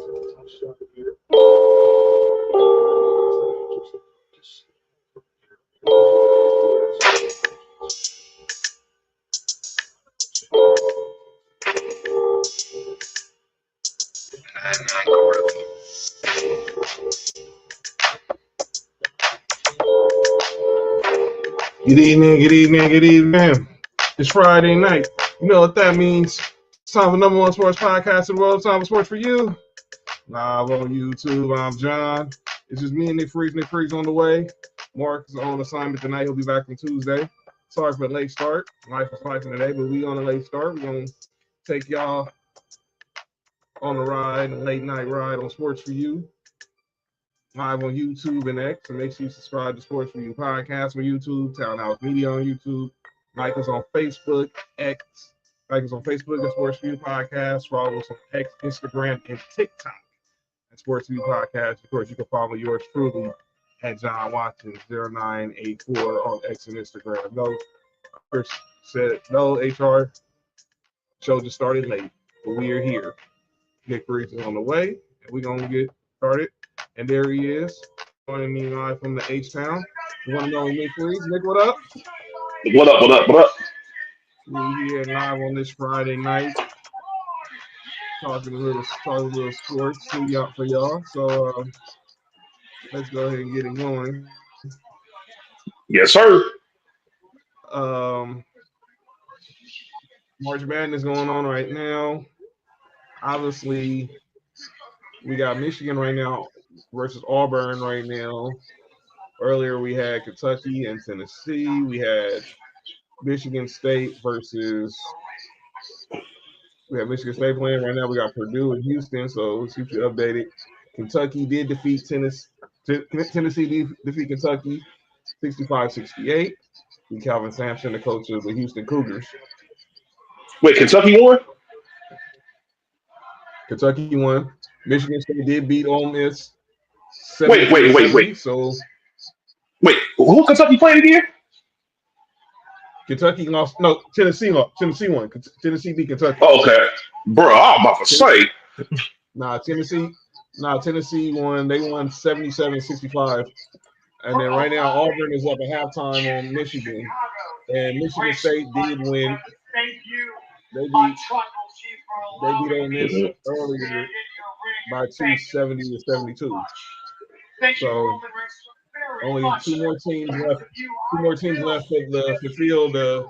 Good evening, good evening, good evening. It's Friday night. You know what that means. It's time for the #1 sports podcast in the world. It's time for Sports4U. Live on YouTube, I'm John. It's just me and Nick Freeze. Nick Freeze on the way. Mark is on assignment tonight. He'll be back on Tuesday. Sorry for the late start. Life is life today, but we on a late start. We're going to take y'all on a ride, a late night ride on Sports4U. Live on YouTube and X, and make sure you subscribe to Sports4U podcast on YouTube, Townhouse Media on YouTube, like us on Facebook, X, like us on Facebook at Sports4U podcast, follow us on X, Instagram, and TikTok at Sports4U podcast. Of course, you can follow yours truly at John Watkins 0984 on X and Instagram. No, Chris said no HR show just started late, but we are here. Nick Reese is on the way, and we're gonna get started. And there he is, joining me live from the H-Town. You want to know Nick Reese? Nick, what up? What up, what up, what up? We here live on this Friday night, talking a little sports for y'all. So let's go ahead and get it going. Yes, sir. March Madness going on right now. Obviously, we got Michigan right now versus Auburn right now. Earlier, we had Kentucky and Tennessee. We had Michigan State versus. We have Michigan State playing right now. We got Purdue and Houston. So let's keep you updated. Kentucky did defeat Tennessee. Tennessee did defeat Kentucky 65-68. And Calvin Sampson, the coach of the Houston Cougars. Wait, Kentucky won? Kentucky won. Michigan State did beat Ole Miss. Wait. So wait, who Kentucky played again? Kentucky lost. No, Tennessee lost. Tennessee won. Tennessee beat Kentucky. Oh, okay, bro, I'm about to say. Tennessee won. They won 77-65. And then right now Auburn is up at halftime on Michigan. And Michigan State did win. They beat Ole Miss earlier by 270-72. So only two more teams left. To field the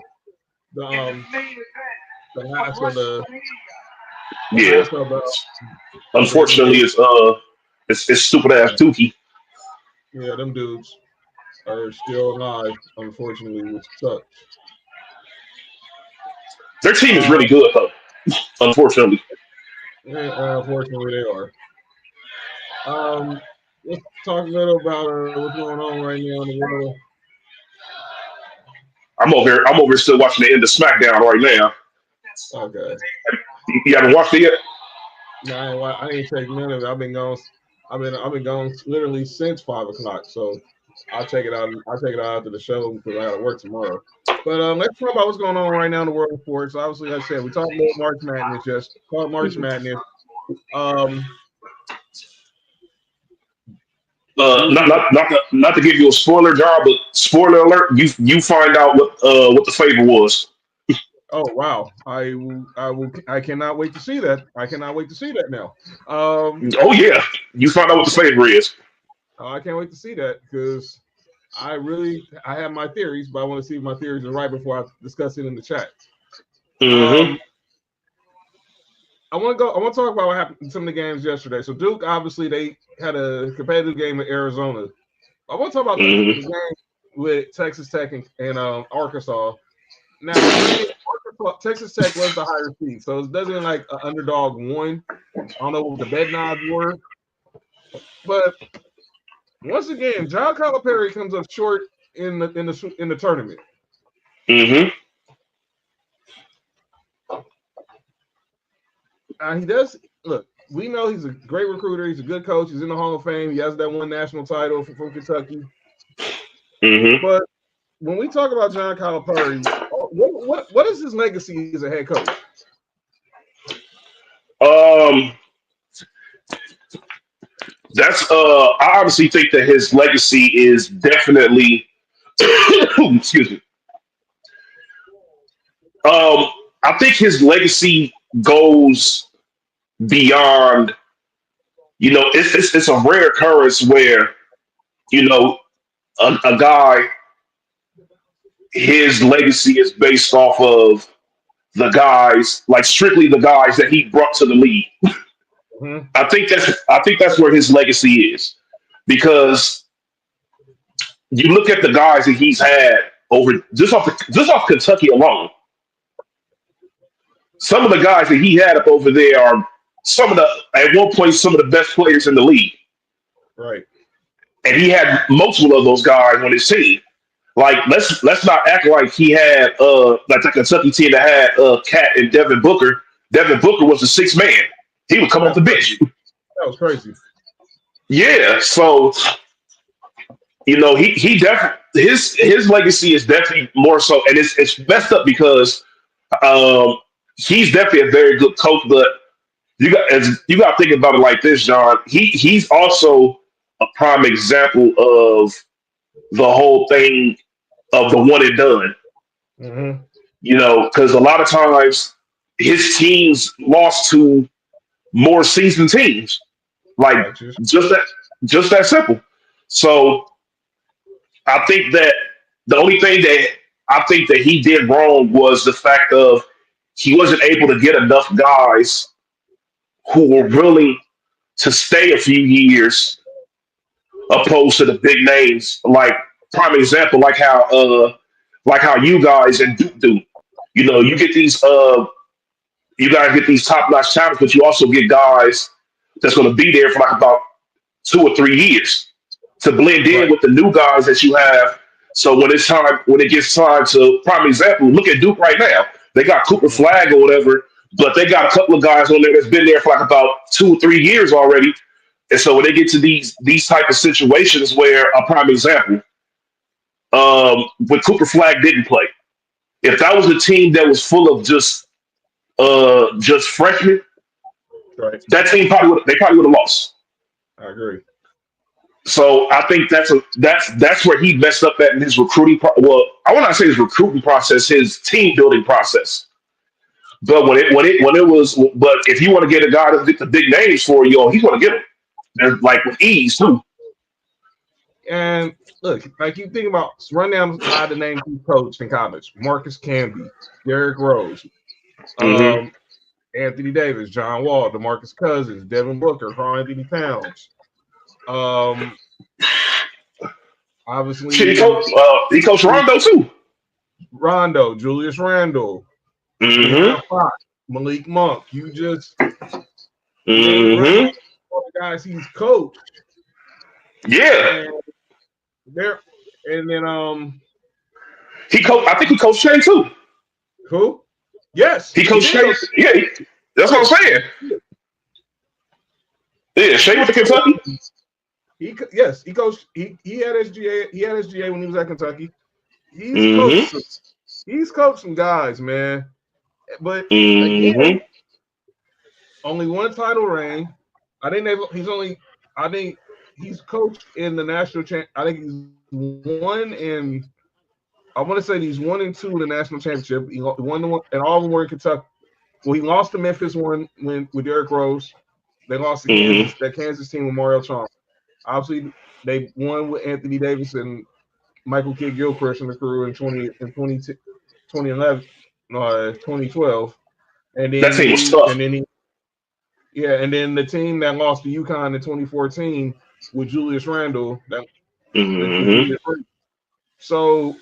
last of the. Yeah. Unfortunately, it's stupid ass Dookie. Yeah, them dudes are still alive. Unfortunately, which sucks. Their team is really good, though. Unfortunately. Unfortunately, they are. Let's talk a little about what's going on right now in the world. I'm over here still watching the end of SmackDown right now. Okay. You haven't watched it yet? No, I ain't taking none of it. I've been gone literally since 5 o'clock. So I'll check it out. I'll check it out after the show because I got to work tomorrow. But let's talk about what's going on right now in the world of sports. Obviously, like I said, we talked about March Madness. Not to give you a spoiler, John, but spoiler alert: you find out what the favor was. Oh wow! I cannot wait to see that. I cannot wait to see that now. Oh yeah, you find out what the favor is. I can't wait to see that because I have my theories, but I want to see if my theories are right before I discuss it in the chat. Mm-hmm. I want to talk about what happened in some of the games yesterday. So Duke, obviously, they had a competitive game with Arizona. I want to talk about the game with Texas Tech and Arkansas. Now, Texas Tech was the higher seed, so it doesn't like an underdog won. I don't know what the bed odds were, but once again, John Calipari comes up short in the tournament. Mm-hmm. He does look. We know he's a great recruiter. He's a good coach. He's in the Hall of Fame. He has that one national title from Kentucky. Mm-hmm. But when we talk about John Calipari, what is his legacy as a head coach? that's I honestly think that his legacy is definitely excuse me. Um, I think his legacy goes beyond. It's a rare occurrence where you know a guy his legacy is based off of the guys, like strictly the guys that he brought to the league. Mhm. I think that's where his legacy is because you look at the guys that he's had over just off Kentucky alone. Some of the guys that he had up over there are some of the at one point some of the best players in the league, Right. and he had multiple of those guys on his team. Like let's not act like he had like the Kentucky team that had Cat and Devin Booker. Devin Booker was the sixth man. He would come off That's the bench. crazy. That was crazy. Yeah, so he definitely his legacy is definitely more so, and it's messed up because um, he's definitely a very good coach, but you got to think about it like this, John. He's also a prime example of the whole thing of the one and done. Mm-hmm. Because a lot of times his teams lost to more seasoned teams, like Gotcha. just that just that simple. So I think that the only thing that I think that he did wrong was the fact of he wasn't able to get enough guys who were willing to stay a few years opposed to the big names. Like prime example, like how you guys and Duke do. You get these you guys get these top notch talents, but you also get guys that's going to be there for like about 2 or 3 years to blend in Right. with the new guys that you have. So when it gets time to prime example, look at Duke right now. They got Cooper Flag or whatever, but they got a couple of guys on there that's been there for like about 2 or 3 years already. And so when they get to these type of situations where a prime example, when Cooper Flag didn't play, if that was a team that was full of just freshmen, Right. that team they probably would have lost. I agree. So I think that's where he messed up at in his recruiting. Well, I want to say his recruiting process, his team building process. But but if you want to get a guy to get the big names for you, he's going to get them. And like with ease too. And look, like you think about run down a lot of the names he coached in college: Marcus Camby, Derrick Rose, Mm-hmm. um, Anthony Davis, John Wall, DeMarcus Cousins, Devin Booker, Karl Anthony Towns. Um, Shit, obviously he coached Rondo too. Rondo, Julius Randle, Mm-hmm. De'Aaron Fox, Malik Monk. You ain't running Mm-hmm. down all the guys he's coached, Yeah. and there, and then I think he coached Shea too. who? Yes, He he coached did Shea. go. Yeah, that's what Right. I'm saying. Yeah, Shea went to Kentucky. Yes, he coached. He had SGA. He had SGA when he was at Kentucky. He's coached. Mm-hmm. Some, he's coached some guys, man. But again, Mm-hmm. only one title reign. I think he's only. I think he's coached in the national champ. I think he's won in. I want to say he's 1 and 2 in the national championship. He won the one, and all of them were in Kentucky. Well, he lost to Memphis one when with Derrick Rose. They lost to Mm-hmm. Kansas. That Kansas team with Mario Chalmers. Obviously, they won with Anthony Davis and Michael Kidd Gilchrist and the crew in 2011, 2012, and That then team was tough. and then the team that lost to UConn in 2014 with Julius Randle, the Mm-hmm. Julius Randle. So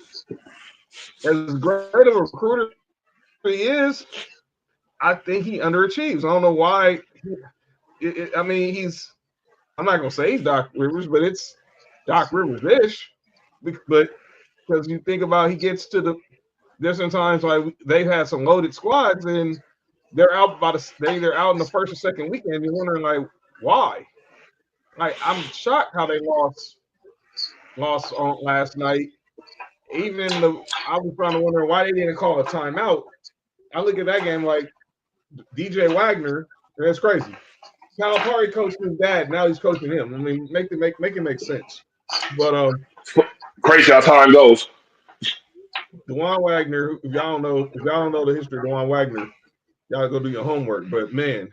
as great of a recruiter he is, I think he underachieves. I don't know why. I mean, I'm not gonna say he's Doc Rivers, but it's Doc Rivers ish. But because you think about, he gets to there's sometimes like they've had some loaded squads and they're out in the first or second weekend. You're wondering like why. Like I'm shocked how they lost on last night. I was trying to wonder why they didn't call a timeout. I look at that game like DJ Wagner. That's crazy. Calipari coached his dad. Now he's coaching him. I mean, make it make sense. But Crazy how time goes. Dewan Wagner, if y'all don't know the history of Dewan Wagner, y'all go do your homework. But man,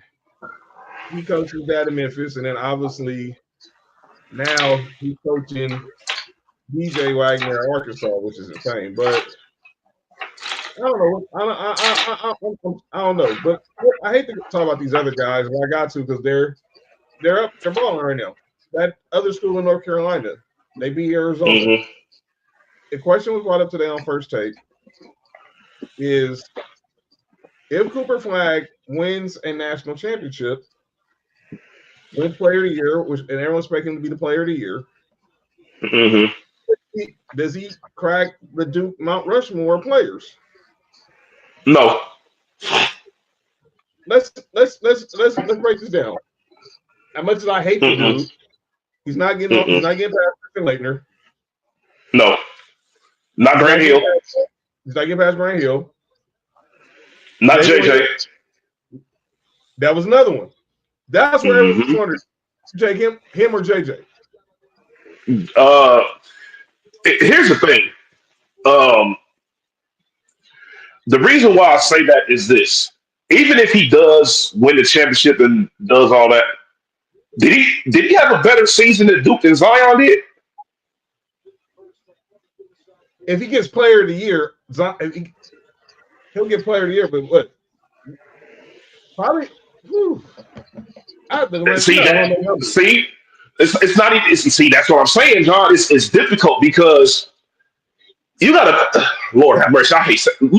he coached his dad in Memphis, and then obviously now he's coaching DJ Wagner at Arkansas, which is insane. But I don't know. I don't know. But I hate to talk about these other guys, but I got to because they're balling right now. That other school in North Carolina, they beat Arizona. Mm-hmm. The question was brought up today on First Take is if Cooper Flag wins a national championship, wins Player of the Year, and everyone's expecting him to be the Player of the Year, does he crack the Duke Mount Rushmore players? No. Let's break this down. As much as I hate the dude, he's not getting off. He's not getting past Christian Laettner. No. Not Grant Hill. He's not getting past Grant Hill. Not JJ. That was another one. That's where everyone's wondering: take him or JJ. Here's the thing. The reason why I say that is this: even if he does win the championship and does all that, did he have a better season than Duke and Zion did? If he gets Player of the Year, he'll get Player of the Year. But what? Probably. See, it's not even. See, that's what I'm saying, John. It's difficult because you gotta. Lord have mercy. I hate saying.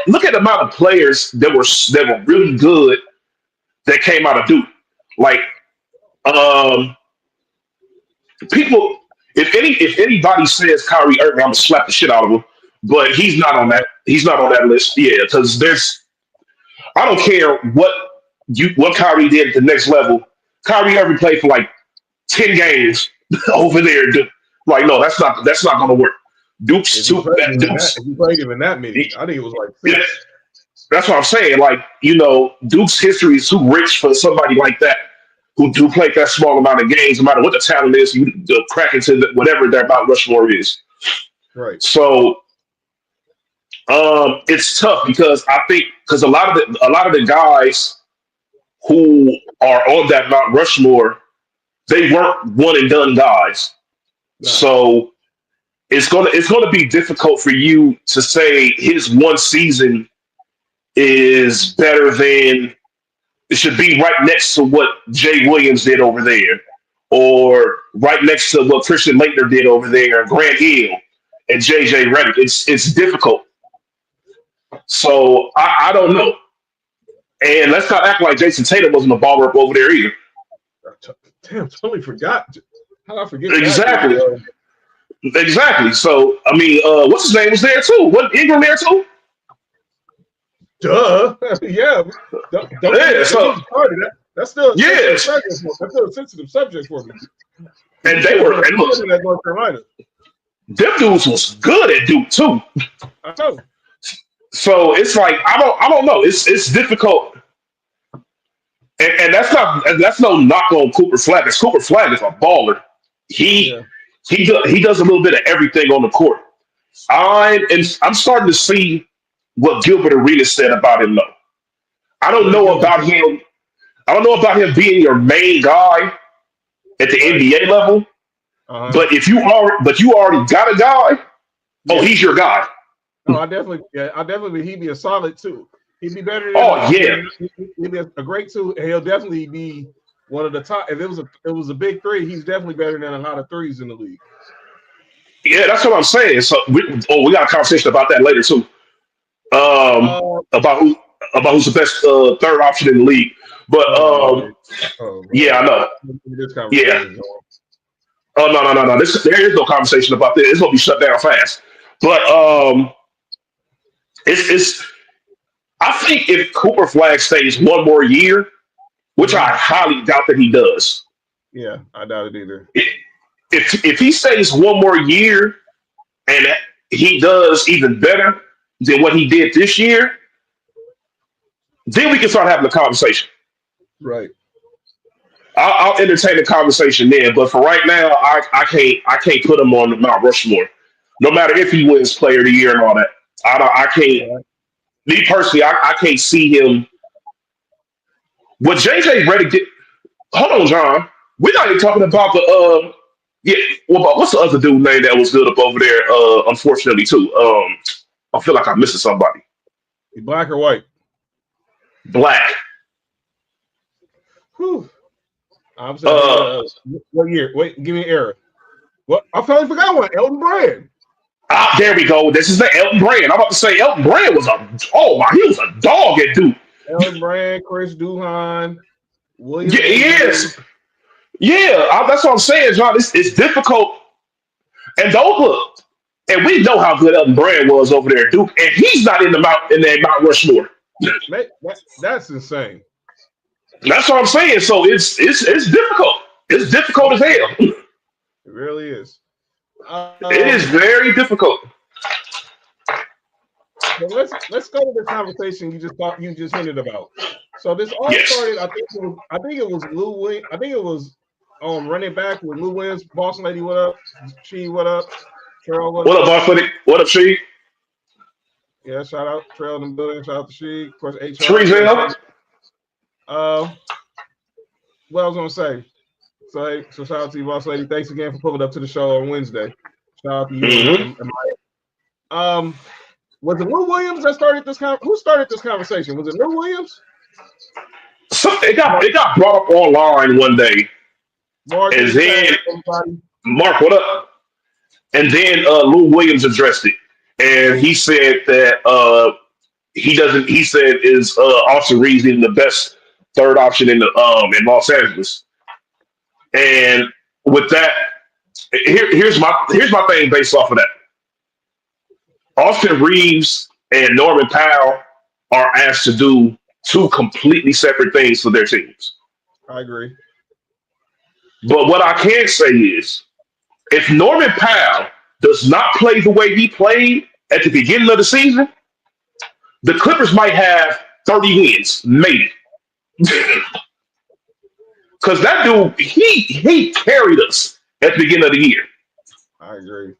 Look at the amount of players that were really good that came out of Duke. Like, people. If anybody says Kyrie Irving, I'm gonna slap the shit out of him. But he's not on that. He's not on that list. Yeah, because I don't care what Kyrie did at the next level. Kyrie Irving played for like 10 games over there. Like, no, that's not going to work. Duke's too. If you played him in that meeting, I think it was like 6. Yeah, that's what I'm saying. Like, Duke's history is too rich for somebody like that who played that small amount of games. No matter what the talent is, you crack into whatever their Mount Rushmore is. Right. So, it's tough because I think a lot of the guys who are on that Mount Rushmore, they weren't one and done guys. No. So it's gonna be difficult for you to say his one season is better than it should be right next to what Jay Williams did over there, or right next to what Christian Laettner did over there, and Grant Hill and JJ Redick. It's difficult. So I don't know. And let's not act like Jason Tatum wasn't a baller up over there either. Damn, totally forgot. How did I forget exactly. that? Exactly. So, I mean, what's his name was there too? Wasn't Ingram there too? Duh. Yeah. That's still a sensitive subject for me. And they were at North Carolina. Them dudes was good at Duke too. I know. So it's like I don't know. It's difficult, and that's no knock on Cooper Flag. Because Cooper Flag is a baller. He does a little bit of everything on the court. I'm starting to see what Gilbert Arenas said about him though. I don't know about him. I don't know about him being your main guy at the NBA level. But if you already got a guy, he's your guy. No, I definitely he'd be a solid two. He'd be better than he'd be a great two, and he'll definitely be one of the top. If it was a big three, he's definitely better than a lot of threes in the league. Yeah, that's what I'm saying. So we got a conversation about that later too. About who's the best third option in the league. But yeah, I know. Yeah. Oh no. There is no conversation about this. It's gonna be shut down fast. But it's. I think if Cooper Flag stays one more year, which I highly doubt that he does. Yeah, I doubt it either. If he stays one more year and he does even better than what he did this year, then we can start having a conversation. Right. I'll entertain the conversation then. But for right now, I can't put him on Mount Rushmore. No matter if he wins Player of the Year and all that, I can't. Yeah. Me personally, I can't see him. What JJ Redick did. Hold on, John. We're not even talking about the yeah. Well, what's the other dude name that was good up over there? Unfortunately, too. I feel like I'm missing somebody. You black or white? Black. Whew. I'm saying, Uh, what year? Wait, give me an era. What? I finally forgot one. Elton Brand. there we go. This is the Elton Brand. I'm about to say Elton Brand was he was a dog at Duke. Elton Brand, Chris Duhon, William Yeah, he Avery. is. Yeah, that's what I'm saying, John. It's difficult. And don't look. And we know how good Elton Brand was over there at Duke, and he's not in that Mount Rushmore. That's insane. That's what I'm saying. So it's difficult. It's difficult as hell. It It really is. is very difficult. So let's go to the conversation you just hinted about. So this all Yes. started. I think it was Lou Williams. I think it was running back with Lou Williams. Boss lady, what up? She, what up? Cheryl, what What up, up? Boss Lady? What up, She? Yeah, shout out Trail in the building. Shout out to She. Of course, HR. Treesville? What I was gonna say. So shout out to you, boss lady. Thanks again for pulling up to the show on Wednesday. Shout out to you Mm-hmm. and was it Lou Williams that started this who started this conversation? Was it Lou Williams? So it got brought up online one day, Mark and in the chat, then everybody. Mark, what up? And then Lou Williams addressed it, and he said that he doesn't. He said is Austin Reeves even the best third option in Los Angeles. And with that, here's my thing based off of that. Austin Reeves and Norman Powell are asked to do two completely separate things for their teams. I agree. But what I can say is, if Norman Powell does not play the way he played at the beginning of the season, the Clippers might have 30 wins, maybe. Because that dude, he carried us at the beginning of the year. I agree.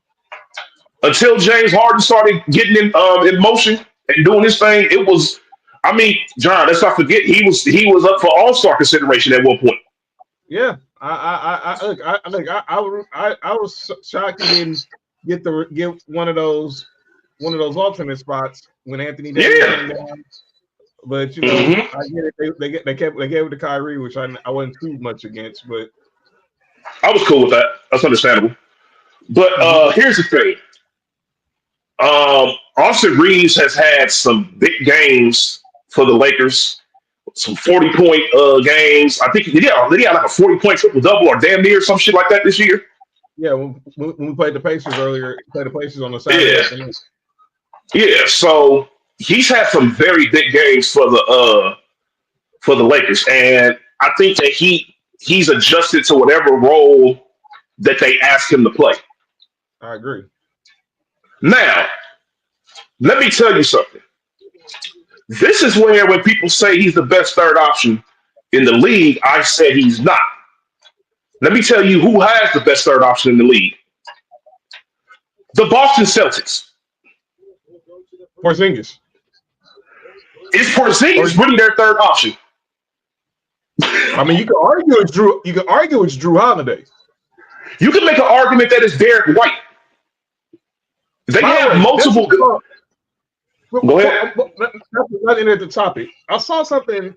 Until James Harden started getting in motion and doing his thing, it was. I mean, John, let's not forget he was up for All-Star consideration at one point. Yeah, I was shocked he didn't get one of those alternate spots when Anthony Davis Yeah. came down. But you know, Mhm. I get it. They gave it to Kyrie, which I wasn't too much against. But I was cool with that. That's understandable. But here's the thing. Austin Reeves has had some big games for the Lakers. Some 40-point games. I think did he have like a 40-point triple-double or damn near some shit like that this year? yeah, when we played the Pacers earlier, played the Pacers on the Saturday. Yeah. So he's had some very big games for the Lakers, and I think that he's adjusted to whatever role that they ask him to play. I agree. Now, let me tell you something. This is where when people say he's the best third option in the league, I say he's not. Let me tell you who has the best third option in the league. The Boston Celtics. Porzingis. Is Porzingis really their third option? I mean, you can argue it's Drew. You can argue it's Drew Holiday. You can make an argument that it's Derek White. They have multiple. Go ahead. Not enter the topic. I saw something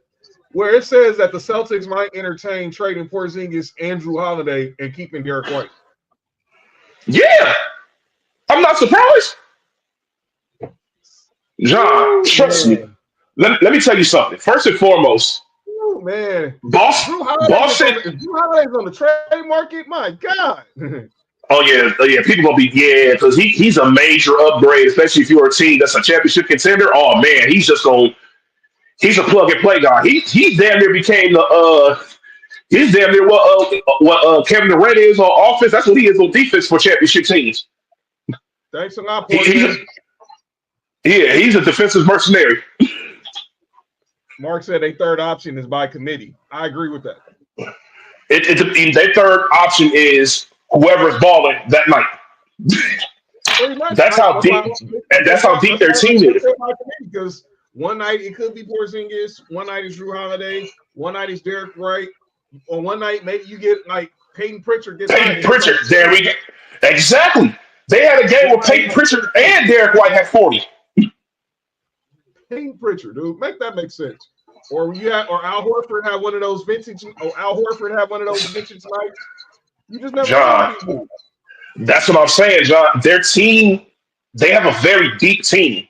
where it says that the Celtics might entertain trading Porzingis and Drew Holiday and keeping Derek White. Yeah, I'm not surprised. John, trust me. Let me tell you something. First and foremost, man, Boston. Drew Holiday's on the trade market. My God. Oh yeah. People gonna be because he's a major upgrade, especially if you're a team that's a championship contender. Oh man, he's a plug and play guy. He damn near became he's damn near what Kevin Durant is on offense. That's what he is on defense for championship teams. Thanks a lot, He's a defensive mercenary. Mark said a third option is by committee. I agree with that. Their third option is whoever's balling that night. Pretty much. That's how deep, and that's how deep their team is. Because one night it could be Porzingis, one night it's Drew Holiday, one night it's Derek Wright, or one night maybe you get like Peyton Pritchard. Peyton Pritchard, there we go. Exactly. They had a game where Peyton Pritchard and Derek White had 40. Peyton Pritchard, dude, make sense. Or Al Horford had one of those vintage. Or Al Horford had one of those vintage nights. You just never. John, that's what I'm saying, John. Their team, they have a very deep team,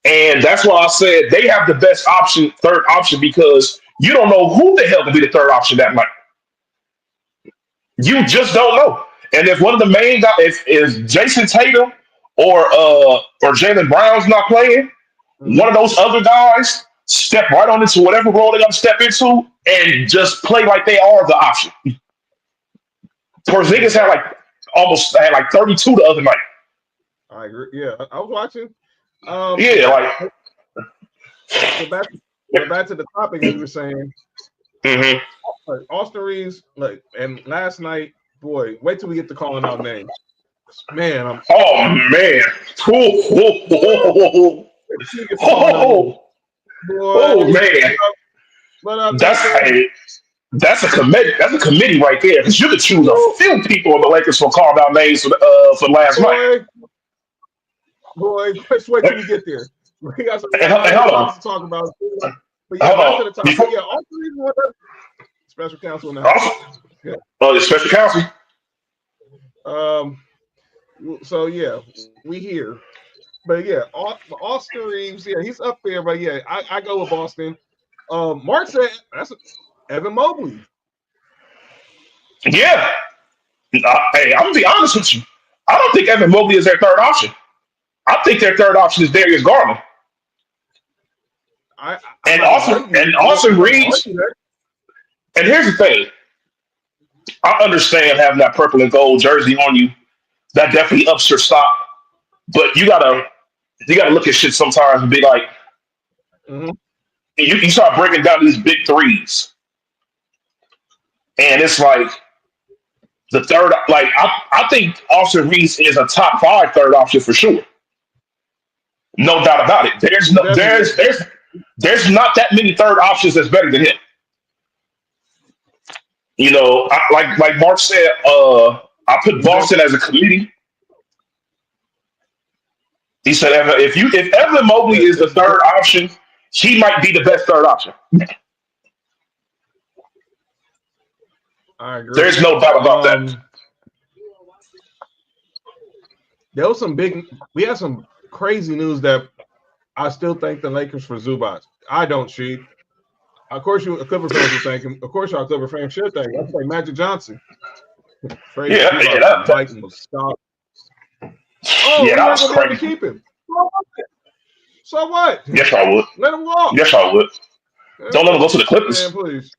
and that's why I said they have the best option, third option, because you don't know who the hell could be the third option that night. You just don't know. And if one of the main guys, if Jason Tatum or Jaylen Brown's not playing, one of those other guys step right on into whatever role they're gonna step into and just play like they are the option. Porzingis had like 32 the other night. I agree. Yeah, I was watching. Go back to the topic you were saying. Mm-hmm. Austin Reeves, and last night, boy, wait till we get to calling out names. Man, man. Man. That's a committee. That's a committee right there. Because you could choose a few people on the Lakers for calling out names for last night. Boy, just wait till we get there. We got some hold on to talk about. But yeah, back to the topic. Yeah, Austin Reeves, special counsel now. The special counsel. So yeah, we here. But yeah, Austin Reeves, yeah, he's up there. But yeah, I go with Boston. Mark said that's Evan Mobley. Yeah. Hey, I'm gonna be honest with you. I don't think Evan Mobley is their third option. I think their third option is Darius Garland. And Austin Reeves. And here's the thing. I understand having that purple and gold jersey on you. That definitely ups your stock. But you gotta look at shit sometimes and be like, you start breaking down these big threes. And it's like the third, like I think Austin Reeves is a top 5 third option for sure. No doubt about it. There's not that many third options that's better than him. You know, like Mark said, I put Boston as a committee. He said if Evan Mobley is the third option, he might be the best third option. I agree. There's no doubt about that. There was we had some crazy news that I still thank the Lakers for Zubac. I don't cheat. Of course, you Clipper fans will thank him. Of course, y'all Clipper fans should thank him. That's like Magic Johnson. That was stopped. That was crazy. To keep him. So what? Yes, I would. Let him walk. Yes, I would. Don't let him go to the Clippers. Man, please.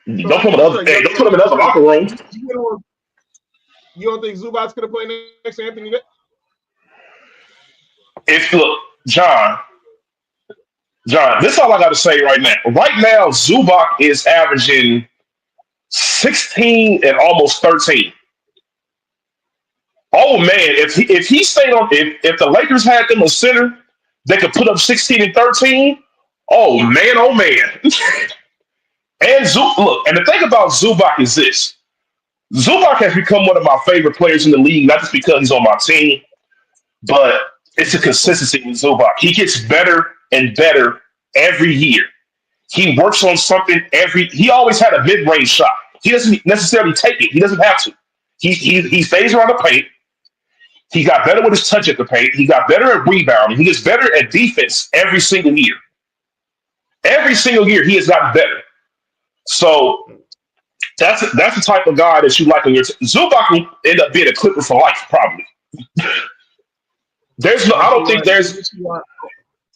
Don't put him in other locker rooms. You don't think Zubac's gonna play next to Anthony? Look, John, this is all I got to say right now. Right now, Zubac is averaging 16 and almost 13. Oh man, if he stayed on, if the Lakers had them a center, they could put up 16 and 13. Oh man. And look, and the thing about Zubac is this: Zubac has become one of my favorite players in the league, not just because he's on my team, but it's the consistency with Zubac. He gets better and better every year. He works on something he always had a mid-range shot. He doesn't necessarily take it. He doesn't have to. He stays around the paint. He got better with his touch at the paint. He got better at rebounding. He gets better at defense every single year. Every single year, he has gotten better. So that's the type of guy that you like on your team. Zubac will end up being a Clipper for life, probably.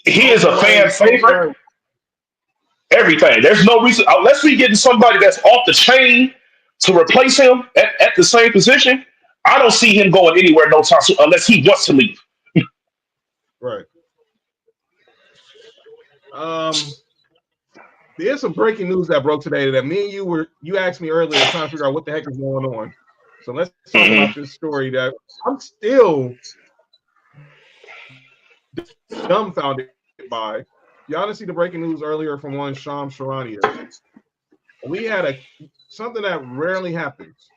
He is a fan favorite. Everything. There's no reason, unless we getting somebody that's off the chain to replace him at the same position, I don't see him going anywhere no time soon unless he wants to leave. Right. There's some breaking news that broke today that me and you asked me earlier trying to figure out what the heck is going on. So let's talk about Hmm. this story that I'm still dumbfounded by. Y'all didn't see the breaking news earlier from one Shams Charania. We had something that rarely happens.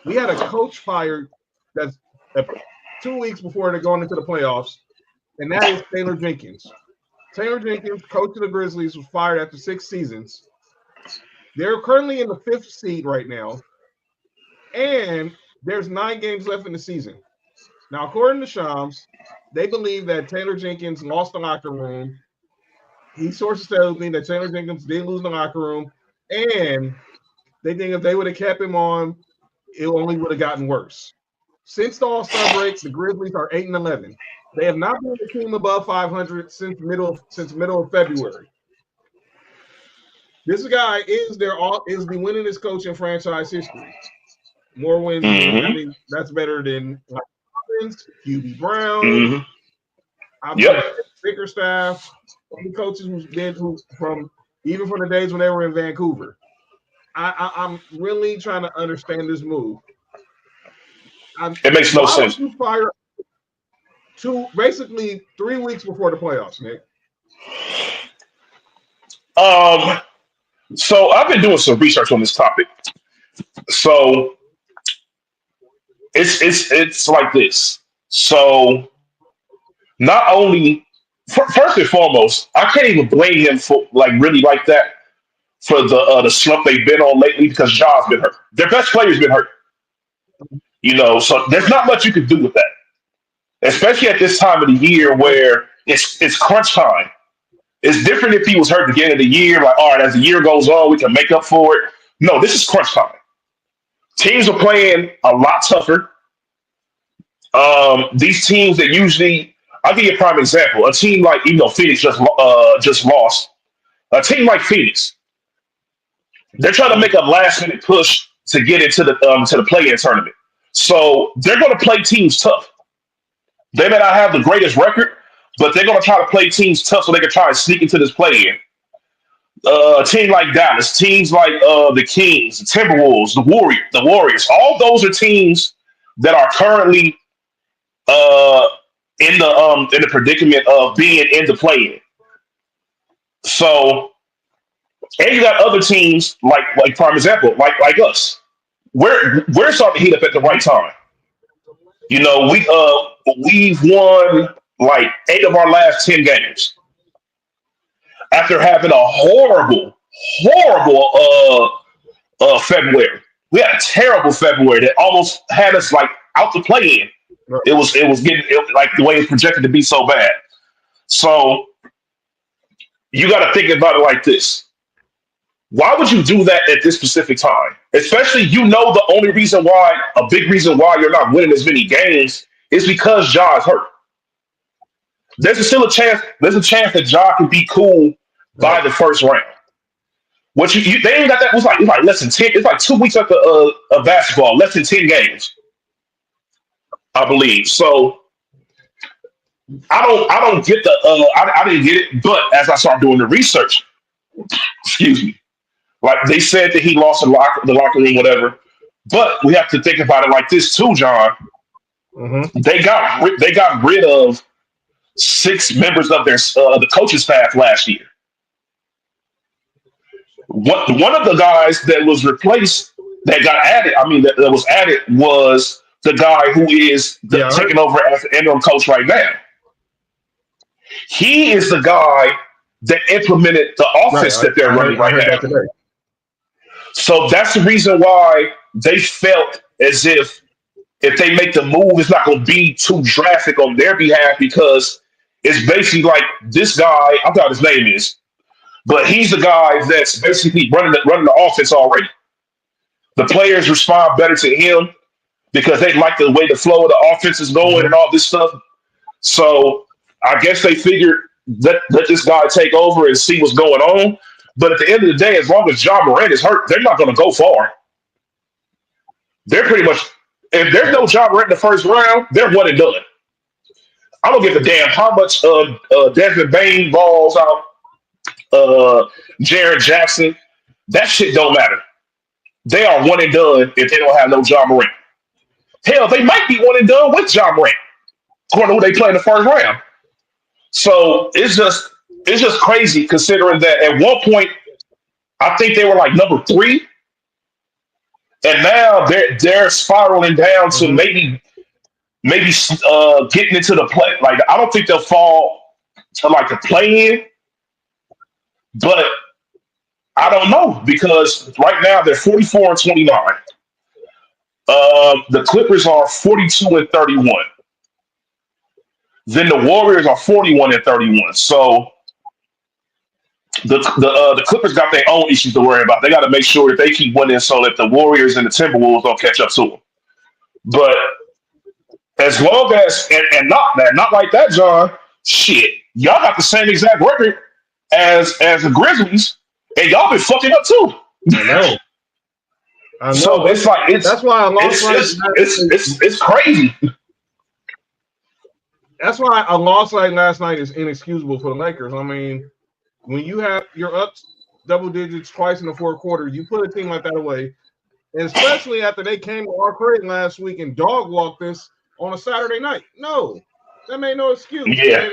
We had a coach fired that's uh, 2 weeks before they're going into the playoffs, and that is Taylor Jenkins. Taylor Jenkins, coach of the Grizzlies, was fired after 6 seasons. They're currently in the fifth seed right now, and there's 9 games left in the season. Now, according to Shams, they believe that Taylor Jenkins lost the locker room. He sources tell me that Taylor Jenkins did lose the locker room, and they think if they would have kept him on, it only would have gotten worse. Since the All-Star break, the Grizzlies are 8-11. They have not been a team above 500 since middle of February. This guy is the winningest coach in franchise history. More wins than I Hmm. mean, that's better than like QB Brown. Hmm. I Yep. mean, Bickerstaff, the coaches who from even from the days when they were in Vancouver. I'm really trying to understand this move. It makes no Why would sense. you fire basically 3 weeks before the playoffs, Nick? Um, so I've been doing some research on this topic. So it's like this. So not only first and foremost, I can't even blame him for like really like that for the slump they've been on lately because Ja's been hurt. Their best player's been hurt. So there's Right. not much you can do with that, especially at this time of the year Right. where it's crunch time. It's different if he was hurt at the end of the year, like all right, as the year goes on, we can make up for it. No, this is crunch time. Teams are playing a lot tougher. These teams that usually, I'll give you a prime example. A team like Phoenix just lost. A team like Phoenix, they're trying to make a last minute push to get into the play-in tournament. So they're going to play teams tough. They may not have the greatest record, but they're going to try to play teams tough so they can try and sneak into this play-in. A team like Dallas, teams like the Kings, the Timberwolves, the Warriors, all those are teams that are currently uh, in the predicament of being in the play-in. So, and you got other teams like prime example, like us. We're starting to heat up at the right time. We've won like 8 of our last 10 games after having a horrible February. We had a terrible February that almost had us like out the play in. Right. It was getting like the way it's projected to be so bad. So you got to think about it like this. Why would you do that at this specific time? Especially, the only reason why, a big reason why you're not winning as many games is because Ja is hurt. Still a chance. There's a chance that Ja can be cool by Right. the first round. What they ain't got that. It was like less than 10. It's like 2 weeks after of basketball, less than 10 games, I believe. So I don't get I didn't get it. But as I started doing the research, excuse me, like they said that he lost the locker room, whatever. But we have to think about it like this too, John. Mm-hmm. They got rid of 6 members of the coaching staff last year. One of the guys that was replaced that got added, I mean that was added was the guy who is Yeah. taking over as the interim coach right now. He is the guy that implemented the Right. offense that they're running I right heard now. that today. So that's the reason why they felt as if they make the move, it's not going to be too drastic on their behalf because it's basically like this guy. I forgot his name is, but he's the guy that's basically running the offense already. The players respond better to him because they like the way the flow of the offense is going Mm-hmm. and all this stuff. So I guess they figured let this guy take over and see what's going on. But at the end of the day, as long as John Morant is hurt, they're not going to go far. They're pretty much if there's no John Morant in the first round, they're one and done. I don't give a damn how much Desmond Bain balls out. Jared Jackson. That shit don't matter. They are one and done if they don't have no John Morant. Hell, they might be one and done with John Morant, according to who they play in the first round. So it's just crazy considering that at one point I think they were like number 3, and now they're spiraling down to Mm-hmm. maybe getting into the play. Like I don't think they'll fall to like the play in, but I don't know because right now they're 44-29. The Clippers are 42-31. Then the Warriors are 41-31. So the Clippers got their own issues to worry about. They got to make sure that they keep winning so that the Warriors and the Timberwolves don't catch up to them. But as long as and not like that, John. Shit, y'all got the same exact record as the Grizzlies, and y'all been fucking up too. I know. So it's like that's why a loss it's crazy. That's why a loss like last night is inexcusable for the Lakers. I mean, when you're up double digits twice in the fourth quarter, you put a team like that away, and especially after they came to our crib last week and dog walked us on a Saturday night. No, that made no excuse. Yeah.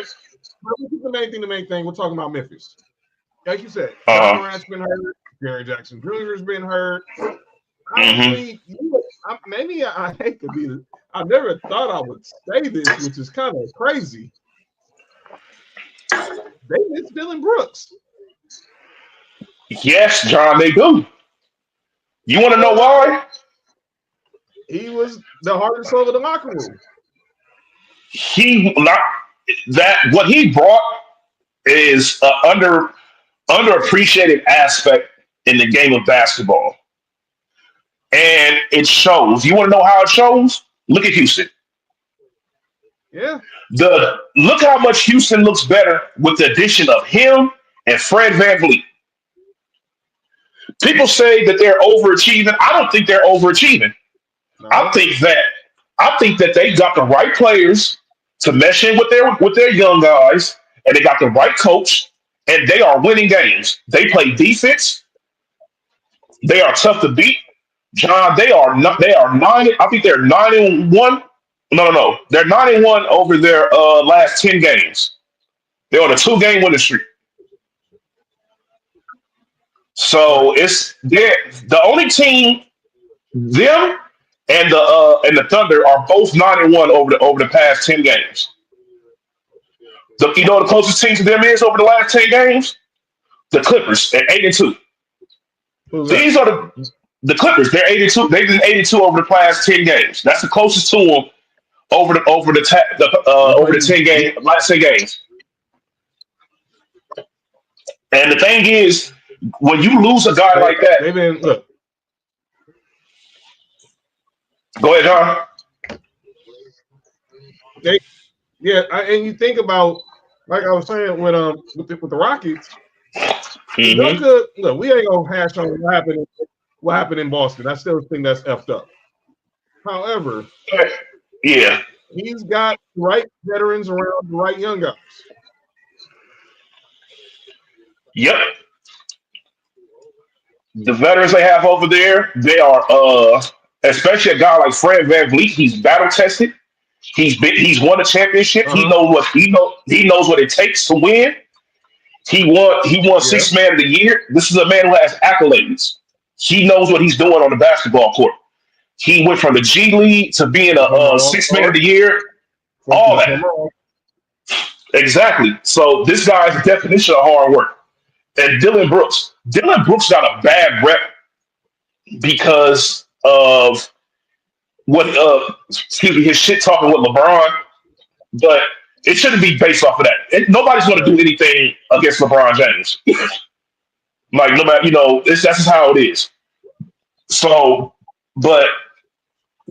The main thing, we're talking about Memphis. Like you said, John Morant's been hurt. Jared Jackson Jr.'s been hurt. Honestly, maybe I hate to be I never thought I would say this, which is kind of crazy. They miss Dylan Brooks. Yes, John, they do. You want to know why? He was the heart and soul of the locker room. What he brought is an underappreciated aspect in the game of basketball. And it shows. You want to know how it shows? Look at Houston. Yeah. Look how much Houston looks better with the addition of him and Fred VanVleet. People say that they're overachieving. I don't think they're overachieving. No. I think that they got the right players to mesh in with their young guys, and they got the right coach, and they are winning games. They play defense. They are tough to beat. John, they are 9. I think they're 9-1. No. They're 9-1 over their last 10 games. They're on a 2-game winning streak. So they're the only team. Them and the Thunder are both 9-1 over the past 10 games. You know the closest team to them is over the last 10 games? The Clippers at 8-2. These are the Clippers. They're 82. They've been 82 over the past 10 games. That's the closest to them over the last 10 games. And the thing is, when you lose a guy like that, look. Go ahead, John. And you think about, like I was saying, with the Rockets. Mm-hmm. Look, we ain't gonna hash on what happened in Boston. I still think that's effed up. However, yeah, he's got the right veterans around the right young guys. Yep. The veterans they have over there, they are especially a guy like Fred VanVleet. He's battle tested. He's won a championship. He knows what it takes to win. He won Sixth Man of the Year. This is a man who has accolades. He knows what he's doing on the basketball court. He went from the G League to being a Sixth Man of the Year. All that. Exactly. So this guy is the definition of hard work. And Dylan Brooks got a bad rep because of his shit talking with LeBron. But it shouldn't be based off of that. Nobody's going to do anything against LeBron James. Like, no matter, that's just how it is. So, but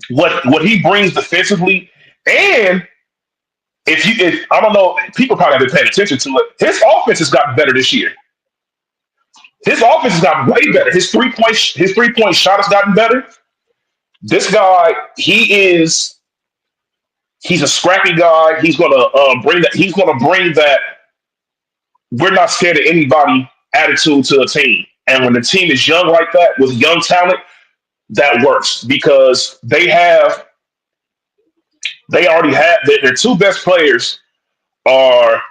what he brings defensively, and if I don't know, people probably haven't paid attention to it. His offense has gotten better this year. His offense has gotten way better. His 3-point shot has gotten better. This guy, he's a scrappy guy. He's gonna bring that. He's gonna bring that. We're not scared of anybody attitude to a team. And when the team is young like that with young talent, that works because they already have their two best players are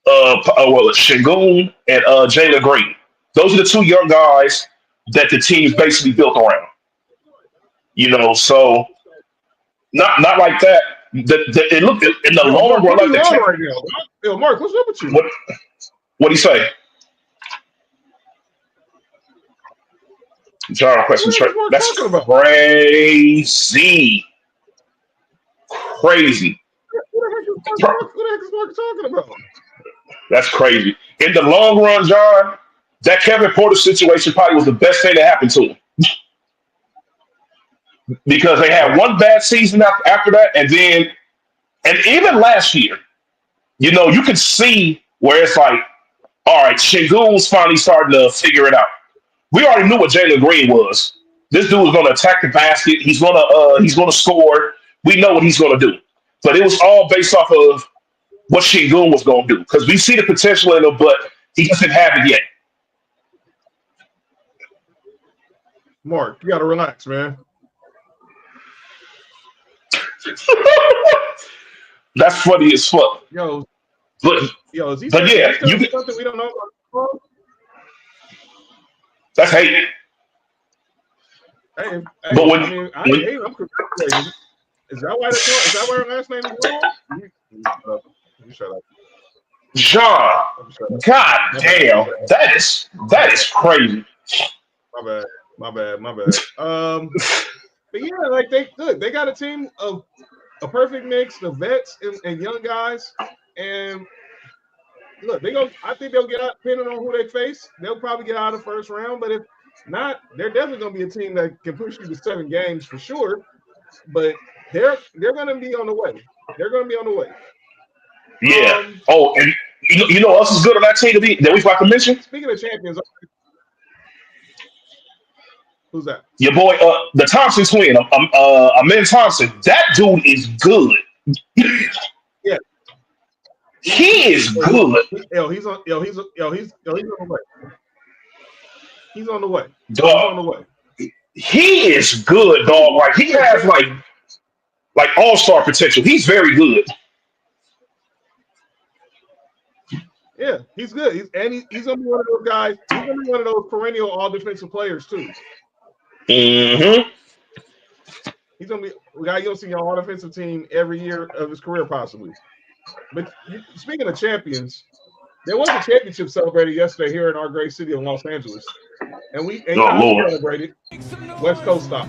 Shingun and Jalen Green. Those are the two young guys that the team is basically built around. So not like that. It looked in the Yo, long Mark, run what are like you the on right now? Yo, Mark, what's up with you? what do you say? John question. What the heck is Mark That's talking about? crazy, crazy. What the heck is Mark talking about? That's crazy. In the long run, John, that Kevin Porter situation probably was the best thing that happened to him because they had one bad season after that, and even last year, you can see where it's like, all right, Shingun's finally starting to figure it out. We already knew what Jalen Green was. This dude was going to attack the basket. He's gonna score. We know what he's going to do. But it was all based off of what Shingun was going to do because we see the potential in him, but he doesn't have it yet. Mark, you got to relax, man. That's funny as fuck. Yo, But is he but yeah, something we don't know about? that's hate. Hey, But when, I mean, I ain't hating. I'm congratulating. Is that why her last name is wrong? You shut up. John, God damn, that is crazy. My bad. But yeah, like they got a team of a perfect mix of vets and young guys. And look, I think they'll get out depending on who they face. They'll probably get out of the first round, but if not, they're definitely gonna be a team that can push you to 7 games for sure. But they're gonna be on the way. They're gonna be on the way. Yeah. And you know what else is good on that team that we forgot to mention? Speaking of champions, who's that? Your boy, the Thompson twin, Amin Thompson. That dude is good. Yeah. He is good. He's on the way. He's on the way. Dog. He's on the way. He is good, dog. Like he has like all-star potential. He's very good. Yeah, he's good. He's gonna be one of those guys. He's gonna be one of those perennial all defensive players too. Mm-hmm. He's gonna be a guy you'll see on all defensive team every year of his career, possibly. But speaking of champions, there was a championship celebrated yesterday here in our great city of Los Angeles, and we celebrated West Coast stop.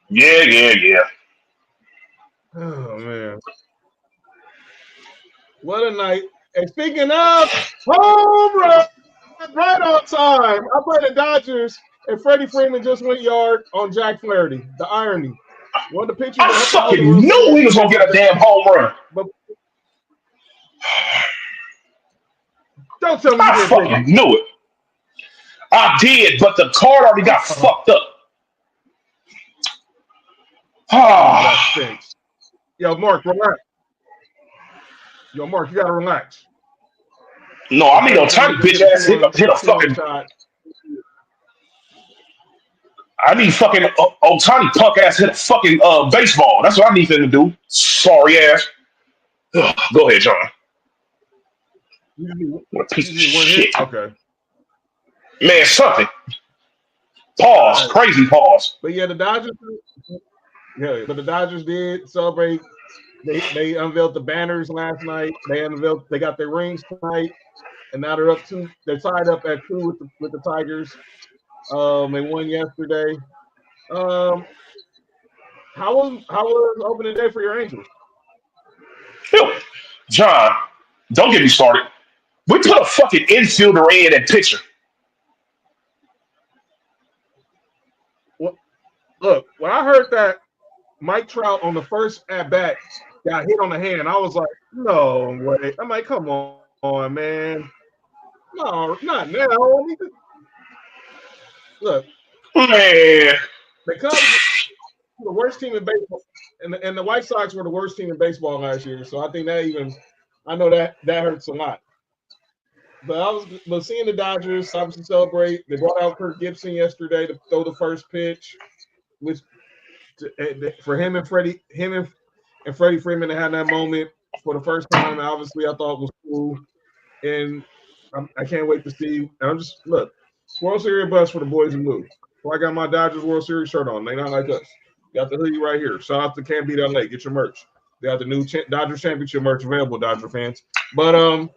Yeah. Oh man, what a night! And speaking of home run, right on time. I played the Dodgers, and Freddie Freeman just went yard on Jack Flaherty. The irony. One of the pitchers. I fucking knew he was gonna get a damn home run. But don't tell me I fucking knew it. I did, but the card already got fucked up. That stinks. Yo, Mark, relax. Yo, Mark, you gotta relax. No, I mean, Ohtani bitch ass hit a fucking shot. I need fucking Ohtani punk ass hit a fucking baseball. That's what I need him to do. Sorry ass. Ugh, go ahead, John. What a piece of shit. Okay. Man, something. All Pause. right. Crazy pause. But yeah, the Dodgers. Yeah, but the Dodgers did celebrate. They unveiled the banners last night. They got their rings tonight, and now they're up two. They're tied up at two with the Tigers. They won yesterday. Um, how was opening day for your Angels? Phew. John, don't get me started. We put a fucking infielder in at pitcher. Well, look, when I heard that Mike Trout on the first at bat got hit on the hand, I was like, no way. I'm like, come on, man. No, not now. Look, Man. the Cubs were the worst team in baseball, and the White Sox were the worst team in baseball last year. So I think I know that hurts a lot. But seeing the Dodgers obviously celebrate. They brought out Kirk Gibson yesterday to throw the first pitch, which for him and Freddie Freeman to have that moment for the first time, obviously I thought was cool, and I can't wait to see. And I'm just look World Series bus for the boys in blue. So I got my Dodgers World Series shirt on. They not like us. Got the hoodie right here. Shout out to Can't Beat LA. Get your merch. They got the new Dodgers Championship merch available, Dodger fans. But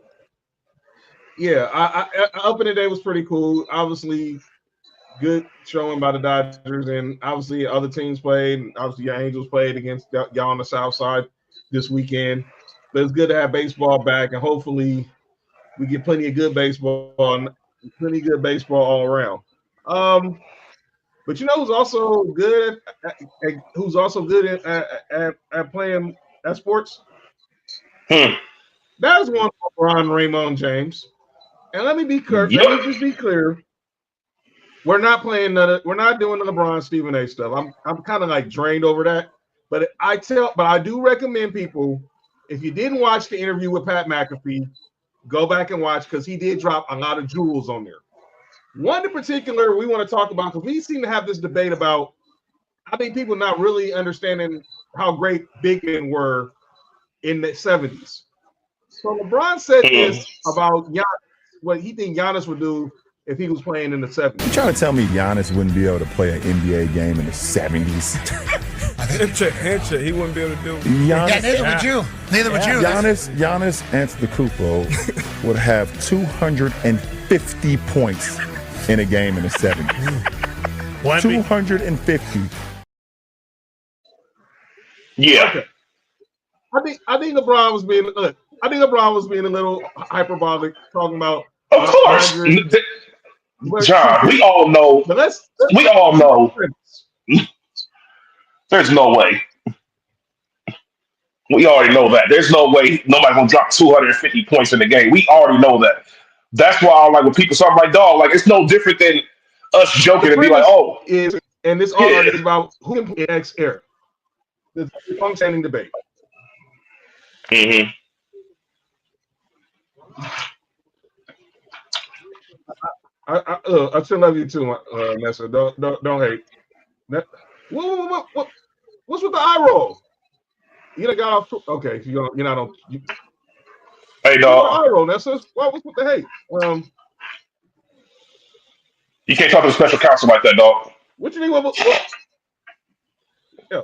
yeah, opening day was pretty cool. Obviously, good showing by the Dodgers, and obviously other teams played. And obviously, your Angels played against y'all on the South Side this weekend. But it's good to have baseball back, and hopefully, we get plenty of good baseball all around. But you know who's also good at playing at sports? Hmm. That is one LeBron Raymond James. And let me Yep. just be clear. We're not doing the LeBron Stephen A stuff. I'm kind of like drained over that. But I do recommend people, if you didn't watch the interview with Pat McAfee, go back and watch because he did drop a lot of jewels on there. One in particular we want to talk about because we seem to have this debate about, I think people not really understanding how great big men were in the 70s. So LeBron said this about Giannis, what he think Giannis would do if he was playing in the 70s. You trying to tell me Giannis wouldn't be able to play an NBA game in the 70s? Hincha, he wouldn't be able to do it. Giannis, neither would you. Neither would you. Giannis Antetokounmpo would have 250 points in a game in the 70s. 250. Yeah. Okay. I think LeBron was being a little hyperbolic, talking about Of course. 100. John, we all know. We all know. There's no way. We already know that. There's no way nobody's gonna drop 250 points in the game. We already know that. That's why I like when people start like, dog, like it's no different than us joking and be like, oh, and this all is about who can play next era. It's a long-standing debate. Mm-hmm. I still love you too, Nessa. Don't hate. What? What's with the eye roll? You done got off. Okay, you're not on. Hey, dog. Eye roll, Nessa. What's with the hate? You can't talk to the special counsel like that, dog. What you think? Yeah.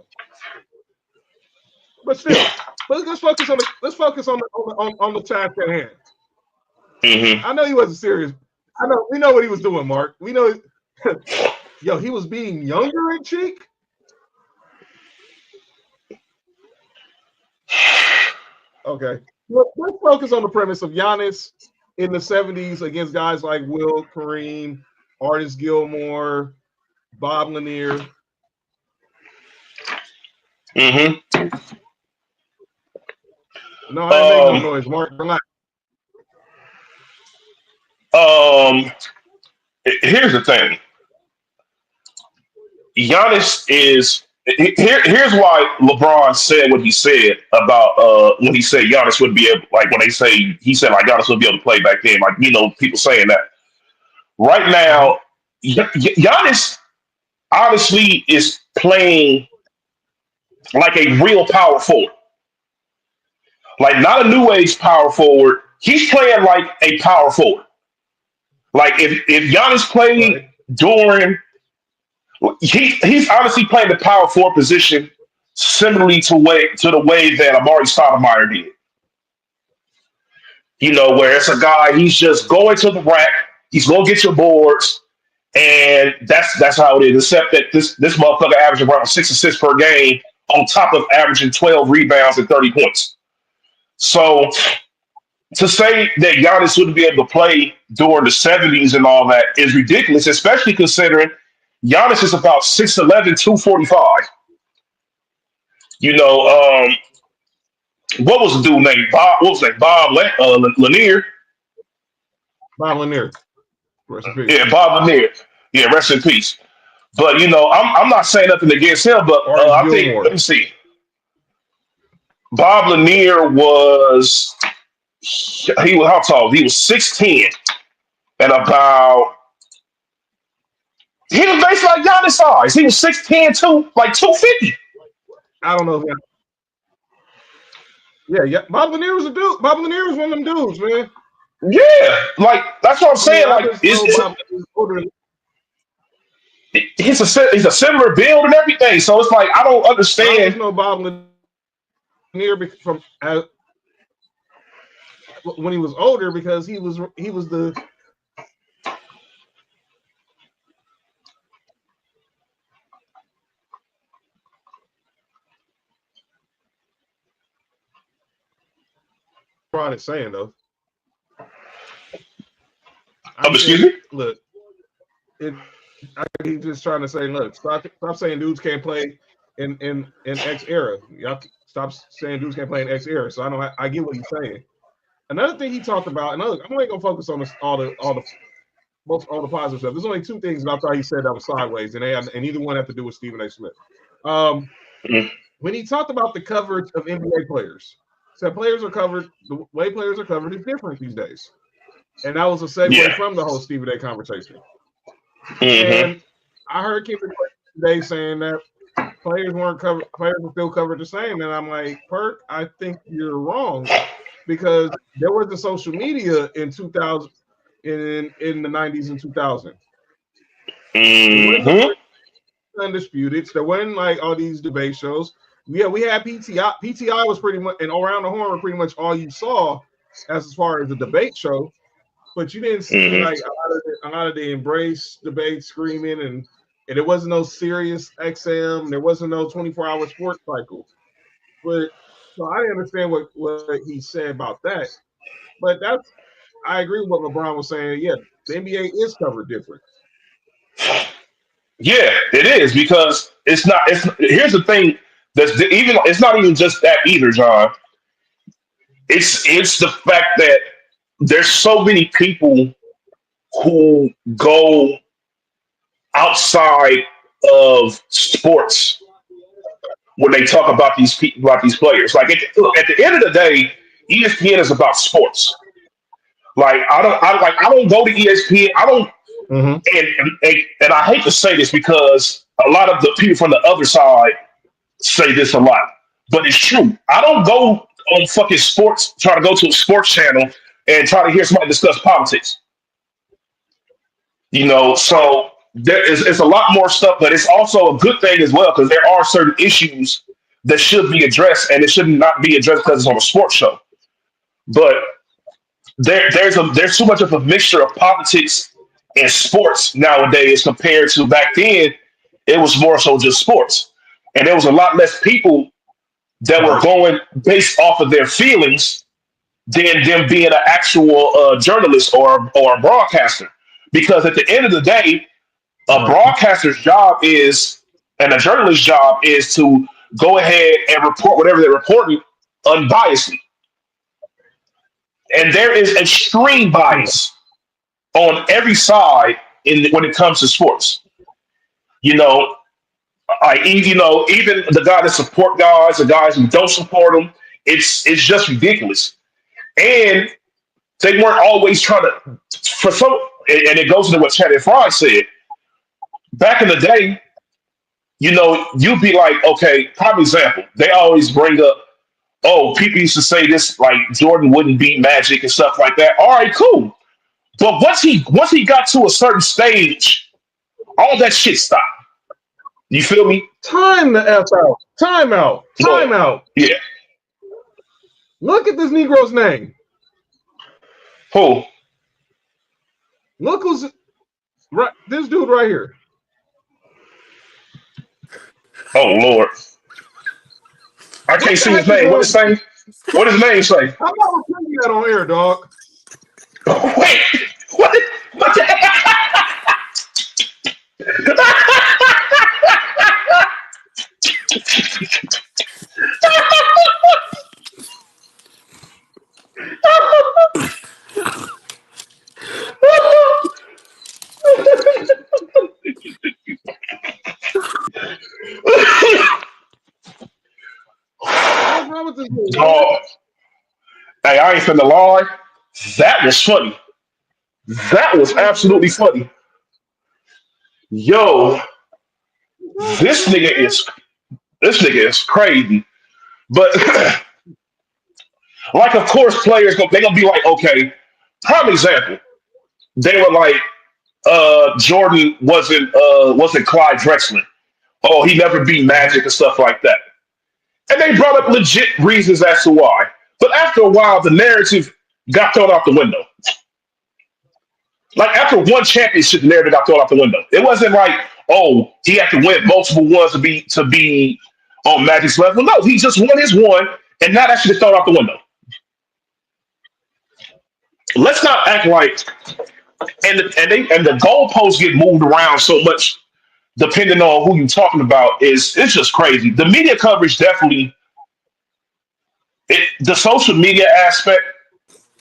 But still, let's focus on the task at hand. Mm-hmm. I know he wasn't serious. We know what he was doing, Mark. We know. Yo, he was being younger in cheek. Okay. Well, let's focus on the premise of Giannis in the 70s against guys like Will, Kareem, Artis Gilmore, Bob Lanier. Mm-hmm. No, I ain't making no noise, Mark. Relax. Here's the thing. Giannis is here's why LeBron said what he said about when he said Giannis would be able, like when they say he said like Giannis would be able to play back then, like people saying that. Right now, Giannis honestly is playing like a real power forward. Like not a new age power forward. He's playing like a power forward. Like if Giannis played Right. during, he's honestly playing the power forward position similarly to the way that Amari Stoudemire did. Where it's a guy, he's just going to the rack, he's gonna get your boards, and that's how it is. Except that this motherfucker averaging around 6 assists per game, on top of averaging 12 rebounds and 30 points. So to say that Giannis wouldn't be able to play during the 70s and all that is ridiculous, especially considering Giannis is about 6'11", 245. What was the dude named Bob? What was that? Lanier. Bob Lanier. Rest in peace. Yeah, Bob Lanier. Yeah, rest in peace. But I'm not saying nothing against him, but I think Gilmore. let me see. Bob Lanier he was how tall? He was 6'10", and about he was basically like Giannis size. He was 6'10", like 250. I don't know. Yeah. Bob Lanier was a dude. Bob Lanier was one of them dudes, man. Yeah, like that's what I'm saying. I Like just know Bob Lanier's older. he's a similar build and everything. So it's like I don't I just understand. know Bob Lanier from when he was older because he was the product saying though. Excuse me? Look, he's just trying to say, look, stop saying dudes can't play in X era. Y'all stop saying dudes can't play in X era. So I get what he's saying. Another thing he talked about, and look, I'm only gonna focus on all the positive stuff. There's only two things that I thought he said that was sideways, and either one had to do with Stephen A. Smith. When he talked about the coverage of NBA players, said players are covered. The way players are covered is different these days, and that was a segue from the whole Stephen A. conversation. And I heard Kevin today saying that players weren't covered, players were still covered the same, and I'm like, Perk, I think you're wrong because there wasn't social media in 2000 in the 90s and 2000. Undisputed. There wasn't like all these debate shows. Yeah, we had PTI. PTI was pretty much, and Around the Horn were pretty much all you saw as far as the debate show. But you didn't see like a lot of the embrace debate screaming, and there wasn't no serious XM. There wasn't no 24-hour sports cycle. But so I didn't understand what he said about that. But I agree with what LeBron was saying. Yeah, the NBA is covered different. Yeah, it is because it's not. Here's the thing. It's not even just that either, John. It's the fact that there's so many people who go outside of sports when they talk about these players. Like at the end of the day, ESPN is about sports. Like I don't go to ESPN. I don't. And I hate to say this because a lot of the people from the other side say this a lot, but it's true. I don't go on fucking sports, try to go to a sports channel and try to hear somebody discuss politics. So it's a lot more stuff, but it's also a good thing as well because there are certain issues that should be addressed, and it should not be addressed because it's on a sports show. But there's too much of a mixture of politics and sports nowadays compared to back then. It was more so just sports, and there was a lot less people that were going based off of their feelings than them being an actual journalist or a broadcaster. Because at the end of the day, a broadcaster's job and a journalist's job is to go ahead and report whatever they're reporting unbiasedly. And there is extreme bias on every side when it comes to sports. Even the guys that support guys, the guys who don't support them, it's just ridiculous. And they weren't always trying to, for some, and it goes into what Chad and Fry said. Back in the day, you'd be like, okay, prime example, they always bring up, oh, people used to say this, like Jordan wouldn't beat Magic and stuff like that. All right, cool. But once he got to a certain stage, all that shit stopped. You feel me? Time the F out. Time out. Time out. Yeah. Look at this Negro's name. Who? Look who's right. This dude right here. Oh Lord. I can't see his name. What his name? What his name say? How about we put that on air, dog? Wait. What the What's wrong with this dude? Oh, hey, I ain't finna lie. That was funny. That was absolutely funny. Yo, this nigga is crazy. But like, of course, players they gonna be like, okay. Prime example, they were like, Jordan wasn't Clyde Drexler. Oh, he never beat Magic and stuff like that. And they brought up legit reasons as to why. But after a while, the narrative got thrown out the window. Like after one championship, the narrative got thrown out the window. It wasn't like, oh, he had to win multiple ones to be on Magic's level. No, he just won his one, and now that shit is thrown out the window. Let's not act like and the goalposts get moved around so much depending on who you're talking about. It's just crazy. The media coverage definitely the social media aspect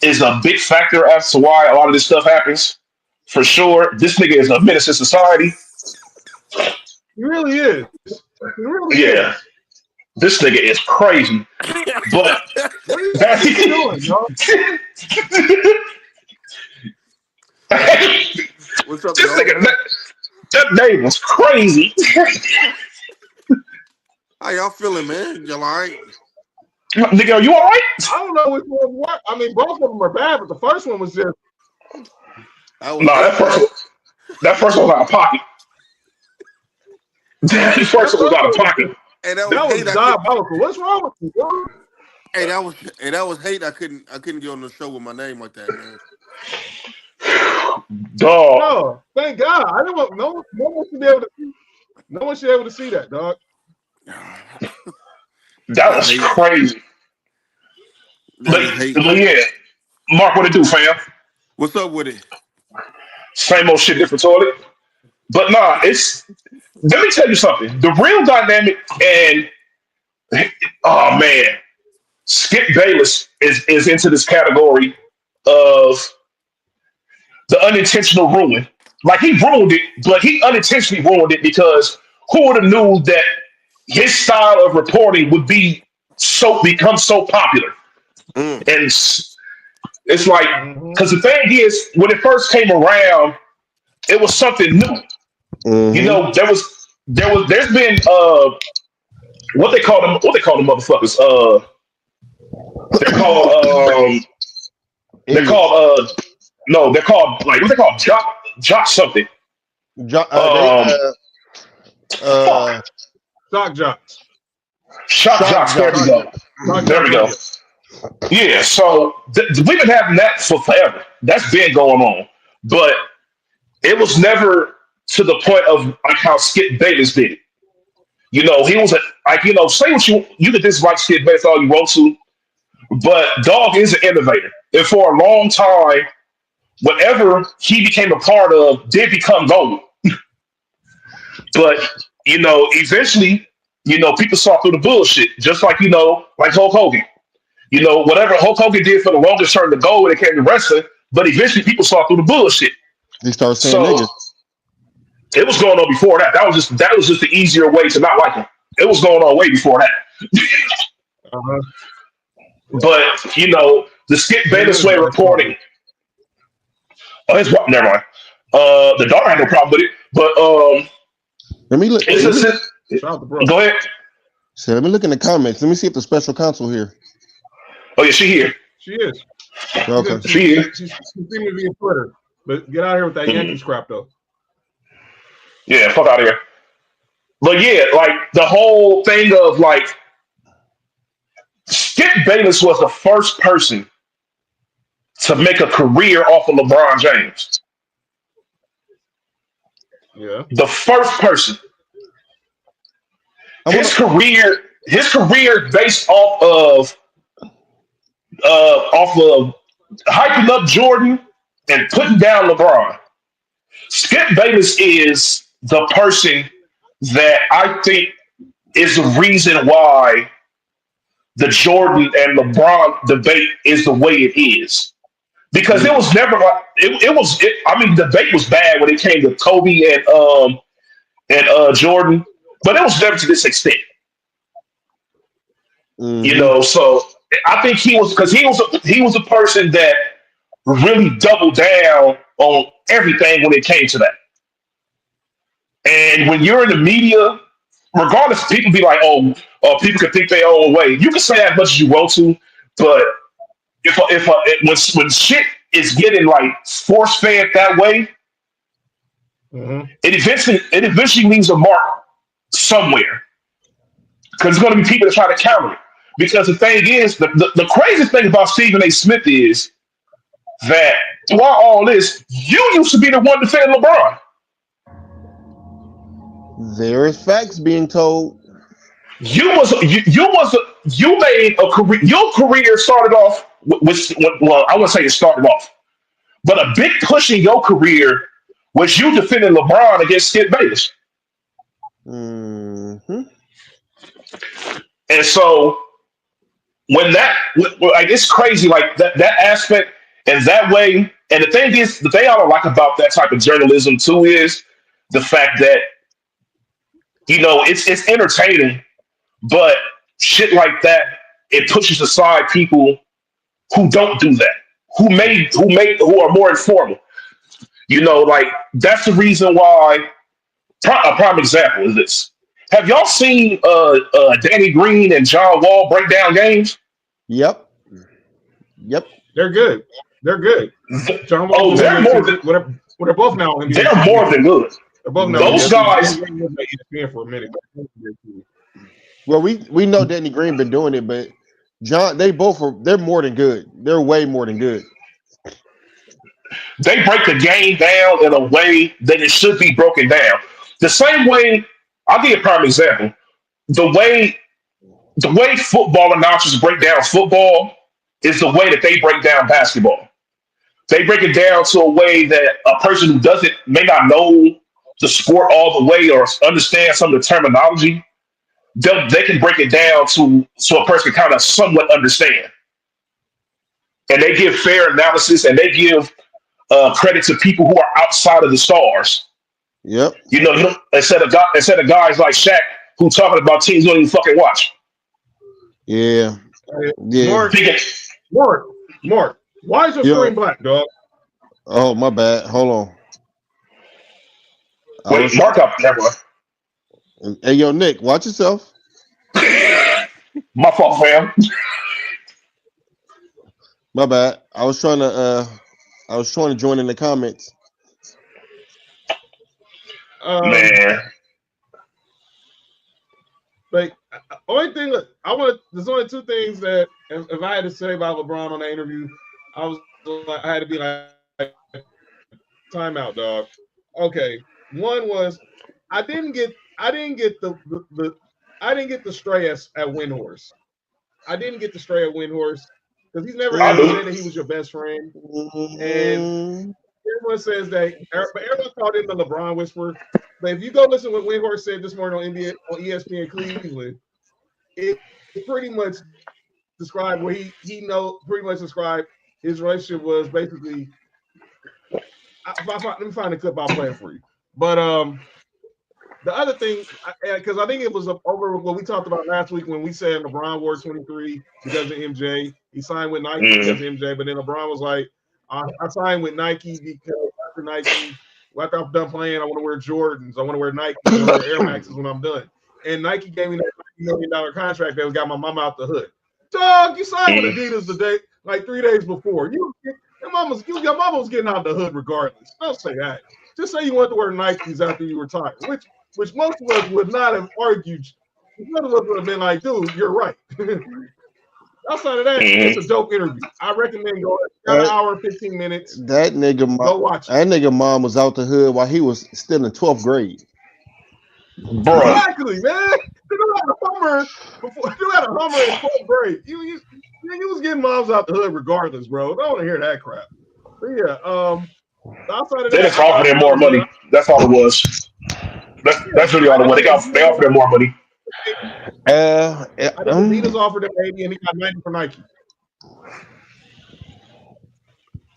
is a big factor as to why a lot of this stuff happens. For sure. This nigga is a menace to society. He really is. He really is. This nigga is crazy. But what are you doing, dog? What's up, this nigga, that name was crazy. How y'all feeling, man? Y'all all right? Nigga, are you all right? I don't know which one what. I mean, both of them are bad, but the first one was just. That first one was out of pocket. That first one was out of pocket. And that was diabolical. What's wrong with you, bro? Hey, that was hate. I couldn't get on the show with my name like that, man. Dog. No, thank God. I don't want no one should be able to see. No one should be able to see that, dog. That was crazy. But yeah, Mark, what it do, fam? What's up with it? Same old shit, different toilet. But nah, let me tell you something. The real dynamic and oh man, Skip Bayless is into this category of the unintentional ruin. Like he ruined it, but he unintentionally ruined it because who would have knew that his style of reporting would become so popular? And it's like, because the thing is, when it first came around, it was something new. You know, there's been what they call them motherfuckers. They're called like what they call jock something. Shock jocks. Shock jocks. There we go. There we go. Yeah, so we've been having that for forever. That's been going on, but it was never to the point of like how Skip Bayless did it. You know, he was say what you could dislike Skip Bayless all you want to, but dog is an innovator, and for a long time, whatever he became a part of did become gold. But eventually, people saw through the bullshit, just like like Hulk Hogan. Whatever Hulk Hogan did for the longest term to go when it came to wrestling, but eventually people saw through the bullshit. They started saying niggas. It was going on before that. That was just the easier way to not like him. It was going on way before that. But the Skip Bayless way of reporting. Oh, it's never mind. The daughter had no problem with it, but let me look. Go ahead. So let me look in the comments. Let me see if the special counsel here. Oh yeah, she here. She is. Okay. She is. She seems to be a Twitter. But get out of here with that Yankees crap, though. Yeah, fuck out of here. But yeah, like the whole thing of like Skip Bayless was the first person to make a career off of LeBron James. Yeah. The first person. His career based off of hyping up Jordan and putting down LeBron. Skip Bayless is the person that I think is the reason why the Jordan and LeBron debate is the way it is. Because it was never like I mean, the debate was bad when it came to Kobe and Jordan, but it was never to this extent. You know, so I think he was a person that really doubled down on everything when it came to that. And when you're in the media, regardless, people be like, "Oh, people can think their own way." You can say that as much as you want to, but when shit is getting like force fed that way, it eventually leaves a mark somewhere. Because there's going to be people that try to counter it. Because the thing is, the crazy thing about Stephen A. Smith is that throughout all this, you used to be the one defending LeBron. There is facts being told. You made a career. Your career started off well, I wouldn't say it started off, but a big push in your career was you defending LeBron against Skip Bayless. And so when like it's crazy, like that aspect and that way. And the thing is, the thing I don't like about that type of journalism too is the fact that it's entertaining, but shit like that, it pushes aside people who don't do that, who are more informal. Like that's the reason why. A prime example is this. Have y'all seen Danny Green and John Wall break down games? Yep. They're good. John Wall. Oh, they're more than they're both now. They're more than good. They're both now. Those guys. For a minute. Well, we know Danny Green been doing it, but they're more than good. They're way more than good. They break the game down in a way that it should be broken down. The same way, I'll give you a prime example. The way football announcers break down football is the way that they break down basketball. They break it down to a way that a person who may not know the sport all the way or understand some of the terminology, they can break it down so a person can kind of somewhat understand. And they give fair analysis and they give credit to people who are outside of the stars. Yep. Instead of guys like Shaq who talking about teams you don't even fucking watch. Yeah. Mark. Why is your screen black, dog? Oh, my bad. Hold on. Wait, Mark up there, boy. Hey, yo, Nick, watch yourself. My fault, fam. My bad. I was trying to join in the comments. Man. Like, there's only two things that if I had to say about LeBron on the interview, I had to be like, timeout, dog. Okay. One was I didn't get the stray at Windhorse. I didn't get the stray at Windhorse because he's never said that he was your best friend. And everyone says that, but everyone called him the LeBron whisperer. But if you go listen to what Windhorse said this morning on ESPN Cleveland, it pretty much described where pretty much described his relationship was basically. Let me find the clip I'll play it for you. But the other thing, because I think it was over what we talked about last week when we said LeBron wore 23 because of MJ. He signed with Nike because of MJ, but then LeBron was like, I signed with Nike because after I'm done playing, I want to wear Jordans. I want to wear Nike. I want to wear Air Maxes when I'm done. And Nike gave me that $90 million contract that got my mama out the hood. Dog, you signed with Adidas the day, like 3 days before. Your mama was getting out the hood regardless. Don't say that. Just say you went to wear Nikes after you retired, which most of us would not have argued. None of us would have been like, dude, you're right. Outside of that, it's a dope interview. I recommend going. Got an hour, 15 minutes. That nigga mom, Go watch it. That nigga mom was out the hood while he was still in 12th grade. Bruh. Exactly, man. You had a Hummer before. You had a Hummer in 12th grade. You was getting moms out the hood regardless, bro. Don't want to hear that crap. But yeah, outside of They that, just offered him more money. That's all it was. That's really all it was. They offered him more money. I think Adidas offered him 80 and he got 90 for Nike.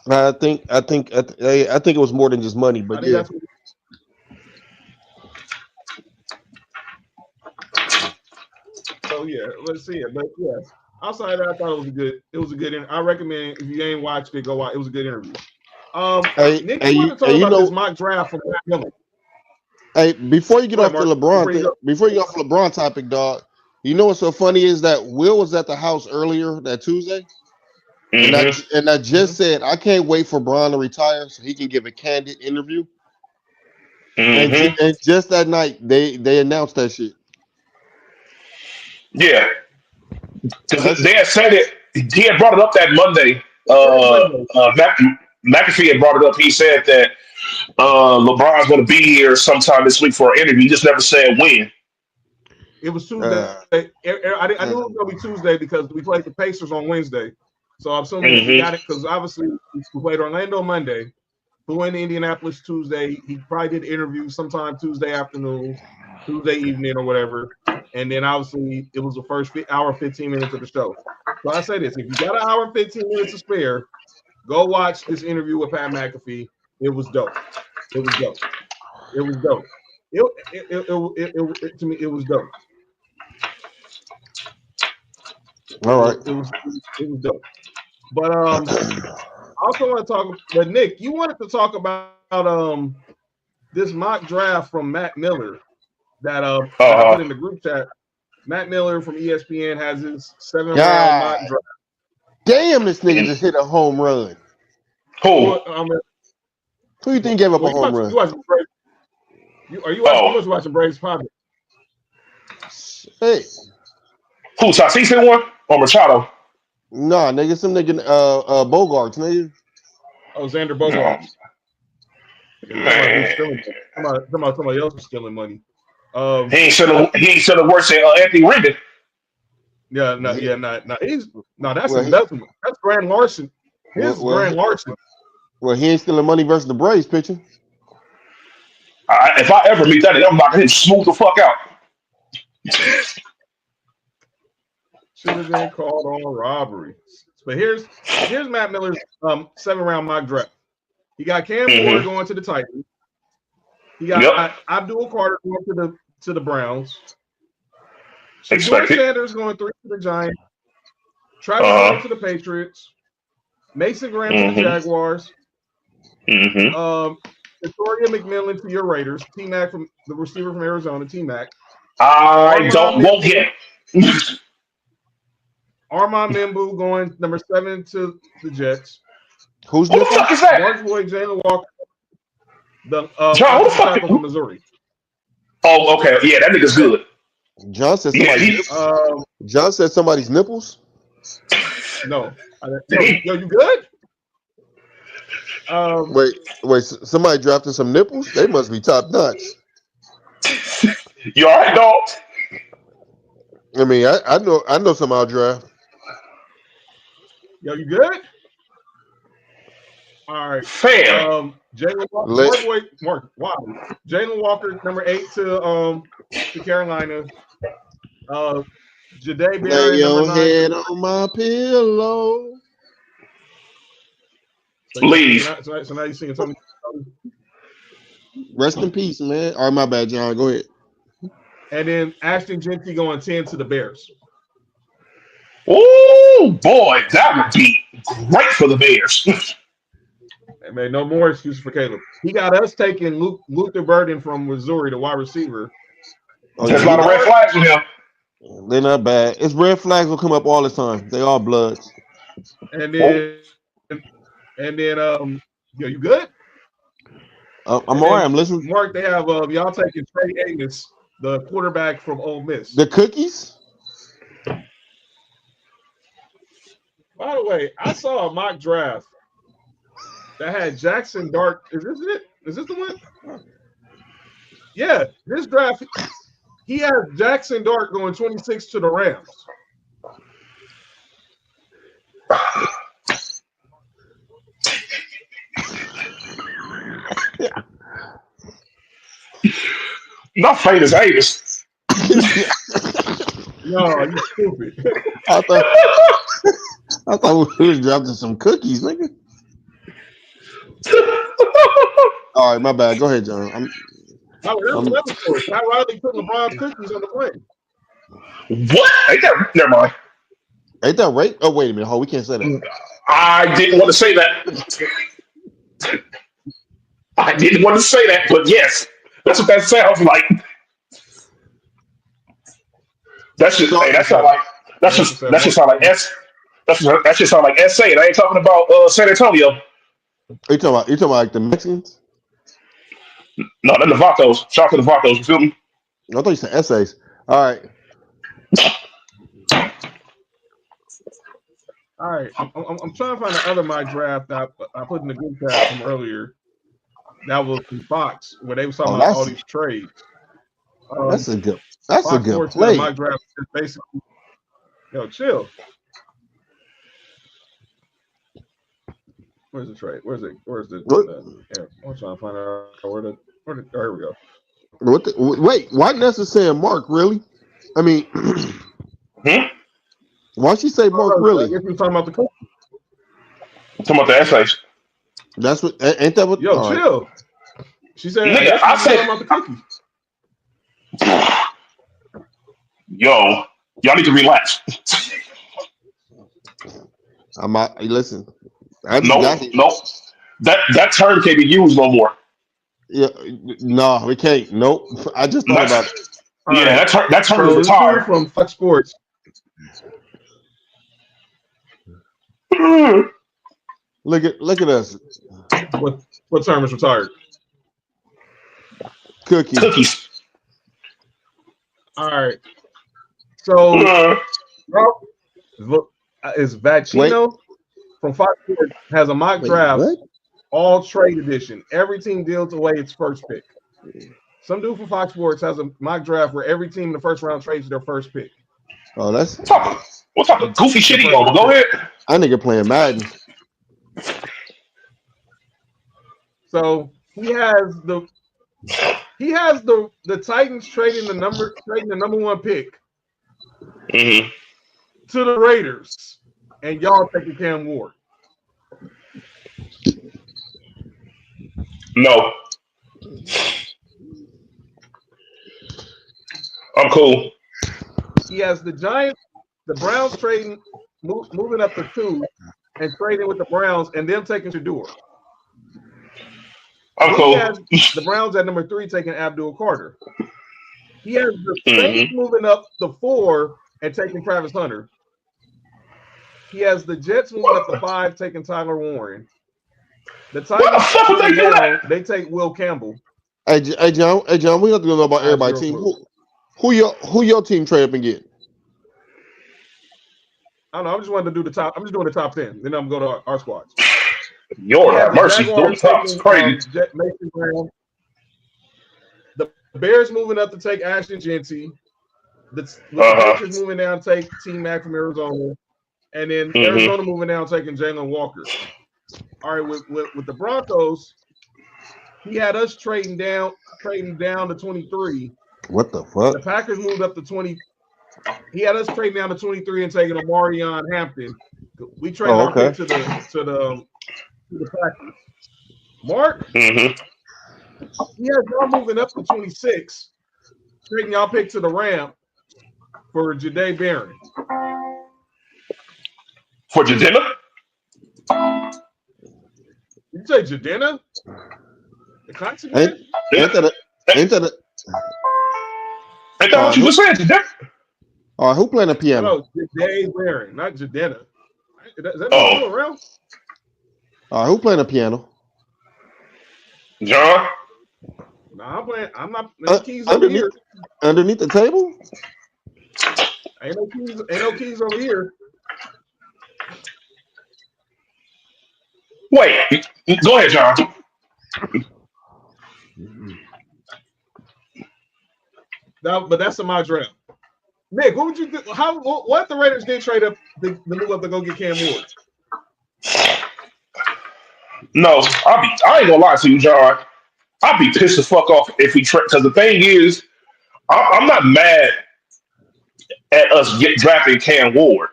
I think it was more than just money, but yeah. So yeah, let's see it. But yeah, outside of that, I thought it was a good. I recommend if you ain't watched it, go watch. It was a good interview. Nick, you want to talk about this mock draft from Matt Miller? Hey, before you get off the LeBron topic, dog. You know what's so funny is that Will was at the house earlier that Tuesday, and I just said I can't wait for Bron to retire so he can give a candid interview. And just that night they announced that shit. Yeah, because they had said it. He had brought it up that Monday. McAfee had brought it up. He said that LeBron's going to be here sometime this week for an interview. He just never said when. It was Tuesday. I knew it was going to be Tuesday because we played the Pacers on Wednesday. So I'm assuming he got it because obviously we played Orlando Monday, flew into Indianapolis Tuesday. He probably did an interview sometime Tuesday afternoon, Tuesday evening or whatever. And then obviously it was the first hour, 15 minutes of the show. So I say this, if you got an hour and 15 minutes to spare, go watch this interview with Pat McAfee. It was dope. It was dope. It was dope. To me, it was dope. All right. It was dope. But I also want to talk. But Nick, you wanted to talk about this mock draft from Matt Miller that I put in the group chat. Matt Miller from ESPN has his 7th round mock draft. Damn, this nigga just hit a home run. Who? Who you think gave up a home run? Are you watching Braves Podcast? Hey. Who? Tatis one or Machado? Nah, nigga, some nigga Bogarts, nigga. Oh, Xander Bogarts. Somebody else is stealing money. He ain't selling worse than Anthony Rendon. That's investment. That's grand larceny. Grand larceny. Well, he ain't stealing money versus the Braves pitching. If I ever meet that, I'm knocking him smooth the fuck out. Should have been called on robbery. But here's Matt Miller's 7th round mock draft. He got Cam Ward going to the Titans. He got Abdul Carter going to the Browns. George Sanders going 3 to the Giants. Travis going to the Patriots. Mason Graham to the Jaguars. Victoria McMillan to your Raiders. T-Mac from the receiver from Arizona. T-Mac. I don't want him. Armand Membu going number 7 to the Jets. Who the fuck is that? Mark Boyd, Jalen Walker. John, who the fuck from Missouri. Oh, okay. Yeah, that nigga's good. John said somebody's nipples. No. Yo, you good? Wait. Somebody drafted some nipples? They must be top notch. You all right, dog? I mean, I know some I'll draft. Yo, you good? All right. Fam. Jalen Walker. Jalen Walker, number 8 to Carolina. Ja'Day Barry, lay your head on my pillow. Leave. So now you're seeing something. Rest in peace, man. All right, my bad, John. Go ahead. And then Ashton Jeanty going 10 to the Bears. Oh boy, that would be great for the Bears. Hey, man, no more excuses for Caleb. He got us taking Luther Burden from Missouri, the wide receiver. There's a lot of red flags with him. They're not bad. It's red flags will come up all the time. They all bloods. And then And then yo, you good? I'm all right. I'm listening. Mark, they have y'all taking Trey Amos, the quarterback from Ole Miss. The cookies? By the way, I saw a mock draft that had Jackson Dart. Is this it? Is this the one? Yeah, this draft, he has Jackson Dart going 26 to the Rams. Not famous Amos. No, you stupid. I thought we was drafting some cookies, nigga. All right, my bad. Go ahead, John. Pat Riley put LeBron's cookies on the plane. What? Ain't that? Never mind. Ain't that right? Oh, wait a minute. We can't say that. I didn't want to say that. I didn't want to say that, but yes, that's what that sounds like. That's just hey, that sound like that's just sound like S. That just sound like SA. And I ain't talking about San Antonio. You talking about like the Mexicans? No, they're the Vatos. Shout out to the Vatos. You feel me? I thought you said essays. All right. All right. I'm trying to find the other mock draft that I put in the group chat from earlier. That was from Fox, where they were talking about all these trades. That's a good play. My draft is basically, yo, chill. Where's the trade? Where's the? I'm trying to find out where here we go. Wait, why Nessa saying Mark? Really? I mean, why she say Mark? Really? I guess we're talking about the cookies. I'm talking about the essays. That's what. Ain't that what? Yo, chill. Right. She said, "Nigga, I said about the cookies." Yo, y'all need to relax. Listen. Nope. That term can't be used no more. Yeah, no, we can't. Nope. I just thought about it. Yeah, that term is retired. From Fox Sports. Look at us. What term is retired? Cookies. All right. So, is Vacino from Fox Sports has a mock draft, all trade edition. Every team deals away its first pick. Some dude from Fox Sports has a mock draft where every team in the first round trades their first pick. Oh, that's what type of goofy shit he on? Go ahead. I nigga playing Madden. So he has the Titans trading the number one pick to the Raiders, and y'all taking Cam Ward. No. I'm cool. He has the Browns trading, moving up to 2 and trading with the Browns, and them taking Shador. I'm cool. He has the Browns at number 3 taking Abdul Carter. He has the Saints moving up to 4 and taking Travis Hunter. He has the Jets moving up to 5 taking Tyler Warren. The Titans they take Will Campbell. Hey John, we have to know about everybody's team. Who your team trade up and get? I don't know. I just wanted to do the top. I'm just doing the top 10. Then I'm going to go to our squads. Your mercy, doing top is crazy. Mason Graham. The Bears moving up to take Ashton Jeanty. The Patriots moving down to take T-Mac from Arizona. And then Arizona moving down taking Jalen Walker. All right, with the Broncos, he had us trading down to 23. What the fuck? The Packers moved up to 20. He had us trading down to 23 and taking Amarion Hampton. We traded our pick to the Packers. Mark, he has y'all moving up to 26, trading y'all pick to the Rams for Jahdae Barron. For Jadena? Did you say Jadena? The consequence? Ain't that what you just said, Jadena? All right, who playing the piano? No, Jahdae Barron, not Jadena. Is that still around? Who playing the piano? John. Nah, I'm playing. I'm not. No keys over Underneath here. underneath the table? Ain't no keys. Ain't no keys over here. Wait, go ahead, John. But that's in my draft. Nick, what would you do? What if the Raiders did trade up the move up to go get Cam Ward? No, I ain't gonna lie to you, John. I'd be pissed the fuck off if we trade. Because the thing is, I'm not mad at us drafting Cam Ward.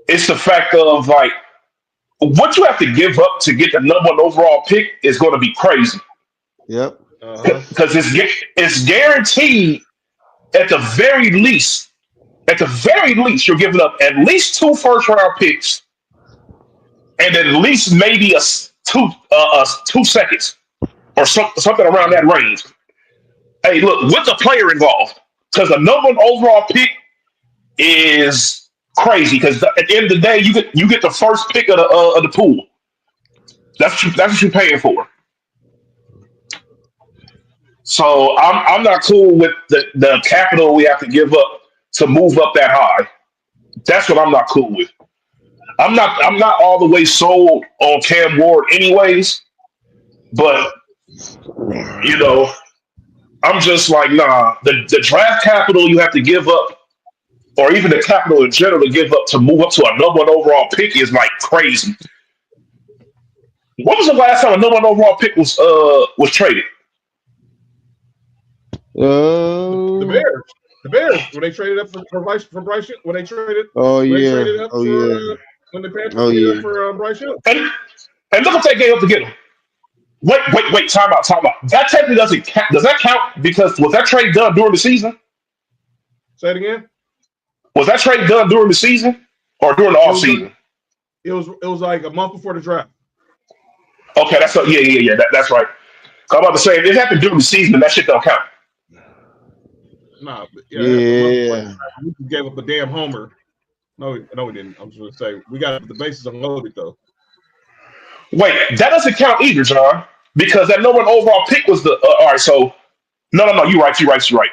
It's the fact of like what you have to give up to get the number one overall pick is going to be crazy. Yep. Because it's guaranteed at the very least. At the very least, you're giving up at least 2 first-round picks, and at least maybe two seconds or something around that range. Hey, look, with the player involved, because the number one overall pick is crazy. Because at the end of the day, you get the first pick of the pool. That's what you're paying for. So I'm not cool with the capital we have to give up to move up that high. That's what I'm not cool with. I'm not all the way sold on Cam Ward anyways, but you know, I'm just like, nah, the draft capital you have to give up, or even the capital in general to give up to move up to a number one overall pick is like crazy. When was the last time a number one overall pick was traded? The Bears. The Bears when they traded up for Bryce when they traded. When they traded up for when the Panthers traded up for Bryce Young. And look what they gave up to get him. Wait! Time out! That technically doesn't count. Does that count? Because was that trade done during the season? Say it again. Was that trade done during the season or during the off season? It was like a month before the draft. Okay, that's right. I'm about to say if it happened during the season, then that shit don't count. Nah, we gave up a damn homer. No, we didn't. I'm just gonna say we got the bases unloaded though. Wait, that doesn't count either, John, because that number one overall pick was the all right. So no, you're right.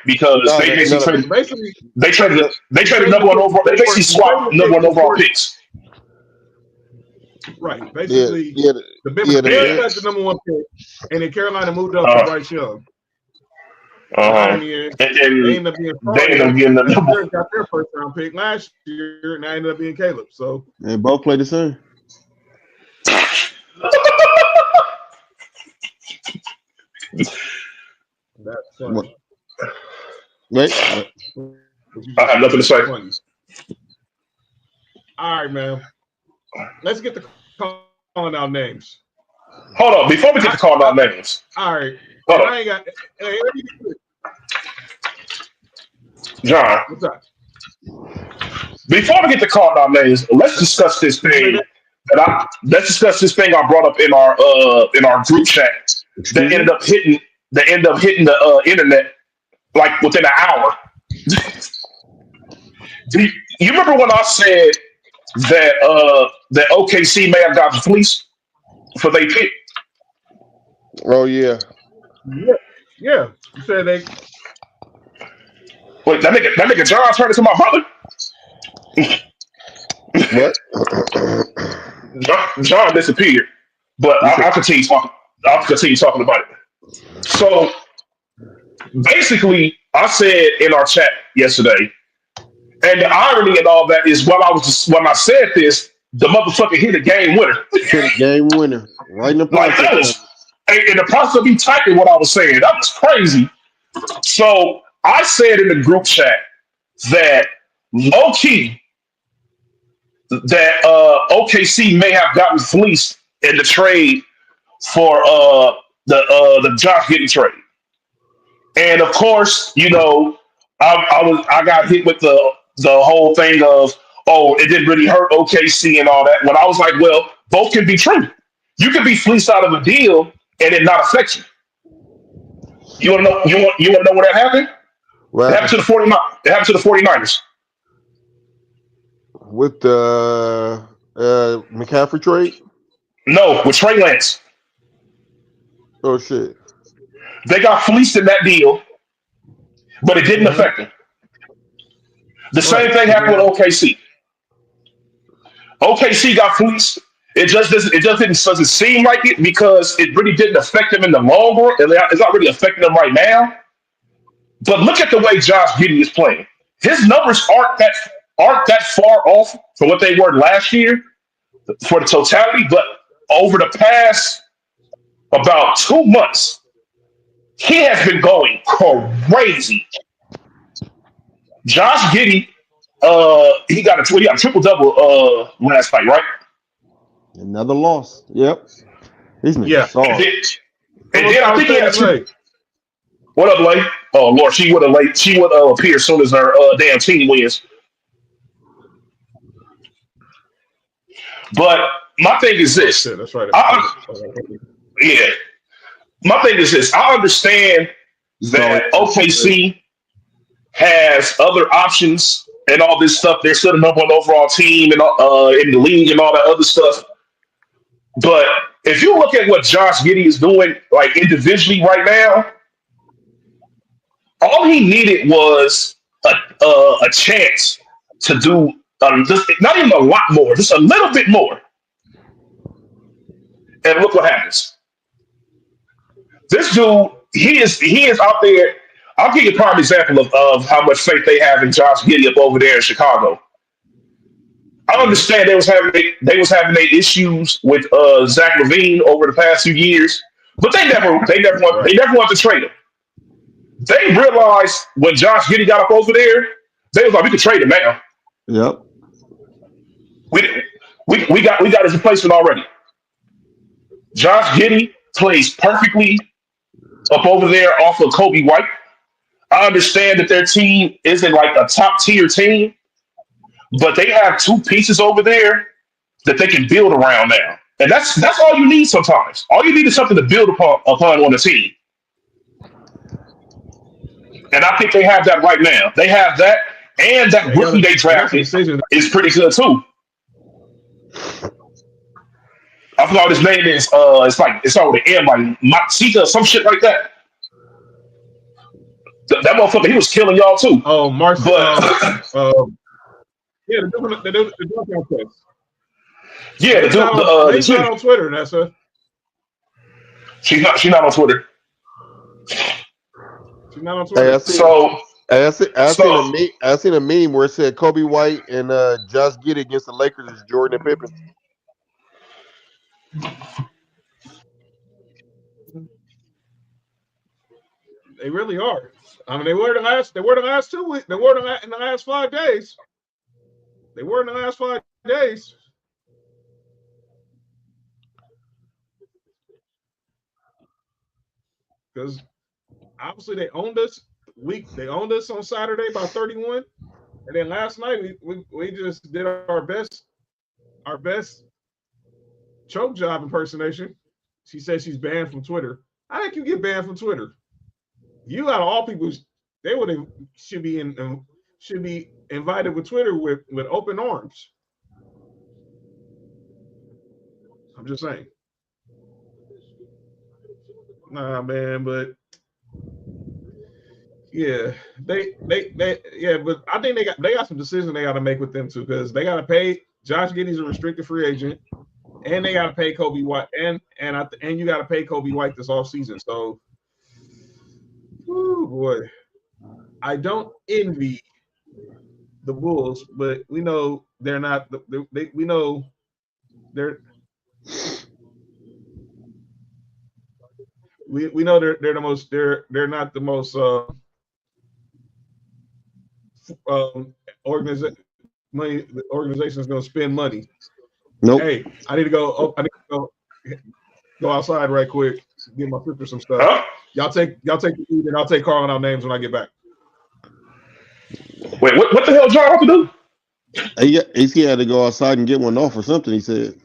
Because they traded number one overall. They basically swapped number one overall picks. Right, basically, the Bears got the number one pick, and then Carolina moved up to Bryce Young. And they ended up being the number. Got their first round pick last year, and I ended up being Caleb. So they both played the same. That's funny. Wait. I have nothing to say. All right, man. Let's get to calling out names. Hold on, before we get to calling out names. All right. Hold on. I ain't got. Hey, John. What's up? Before we get to calling out names, let's discuss this thing. Let's discuss this thing I brought up in our group chat that ended up hitting the internet like within an hour. Do you remember when I said that OKC may have gotten fleeced for their pick? Oh yeah. Yeah. You said they. Wait, that nigga John turned into my brother. What? John disappeared, but I'll continue talking. I'll continue talking about it. So basically, I said in our chat yesterday, and the irony in all that is when I said this, the motherfucker hit a game winner. Hit a game winner right in the like that was in the process of me typing what I was saying. That was crazy. So I said in the group chat that low key that OKC may have gotten fleeced in the trade for the Josh Giddey trade. And of course, you know, I got hit with the whole thing of, oh, it didn't really hurt OKC and all that. When I was like, well, both can be true. You can be fleeced out of a deal and it not affect you. You want to know? You want to know what that happened? It happened to the 49. It happened to the 49ers. With the McCaffrey trade? No, with Trey Lance. Oh shit. They got fleeced in that deal, but it didn't affect them. The same thing happened with OKC. OKC got fleeced. It just doesn't seem like it because it really didn't affect them in the long run. It's not really affecting them right now. But look at the way Josh Giddey is playing. His numbers aren't that far off from what they were last year for the totality. But over the past about 2 months, he has been going crazy. Josh Giddey, he got a triple double last night, right? Another loss. Yep. These niggas Yeah. soft. And then I think he had two. What up, Lay? Oh Lord, she would appear as soon as her damn team wins. But my thing is this. Shit, that's right. Yeah. My thing is this. I understand that OKC has other options and all this stuff. They're still the number one overall team and in the league and all that other stuff. But if you look at what Josh Giddey is doing, like individually right now, all he needed was a chance to do just, not even a lot more, just a little bit more. And look what happens. This dude, he is out there. I'll give you a prime example of how much faith they have in Josh Giddey up over there in Chicago. I understand they was having their issues with Zach LaVine over the past few years, but they never want to trade him. They realized when Josh Giddey got up over there, they was like, we could trade him now. Yep. We got his replacement already. Josh Giddey plays perfectly up over there off of Kobe White. I understand that their team isn't like a top tier team, but they have two pieces over there that they can build around now. And that's all you need sometimes. All you need is something to build upon on the team. And I think they have that right now. They have that, and that rookie they drafted is pretty good too. I forgot what his name is. It's all with an M, like Matsika, some shit like that. That motherfucker, he was killing y'all too. Oh, Mark. But yeah, the dude contest. Yeah, she's not on Twitter, Nessa. She's not on Twitter. She's not on Twitter. I seen a meme where it said Kobe White and Josh Giddey against the Lakers is Jordan and Pippen. They really are. I mean, they were the last 2 weeks. They were in the last 5 days. They were in the last 5 days. Because obviously they owned us. They owned us on Saturday by 31, and then last night we just did our best choke job impersonation. She said she's banned from Twitter. How think you get banned from Twitter? You out of all people, they should be invited with Twitter with open arms. I'm just saying. Nah, man, but yeah, but I think they got some decisions they got to make with them too, because they got to pay Josh Giddey's a restricted free agent, and they got to pay Kobe White, and you got to pay Kobe White this offseason. So, oh boy, I don't envy the Bulls, but we know they're not. We know they're. We know they're the most. They're not the most. Organization is going to spend money. Nope. Hey, I need to go. I need to go outside right quick. Give my sister some stuff. Huh? Y'all take the lead, and I'll take Carl and our names when I get back. Wait, what the hell John have to do? He had to go outside and get one off or something. He said.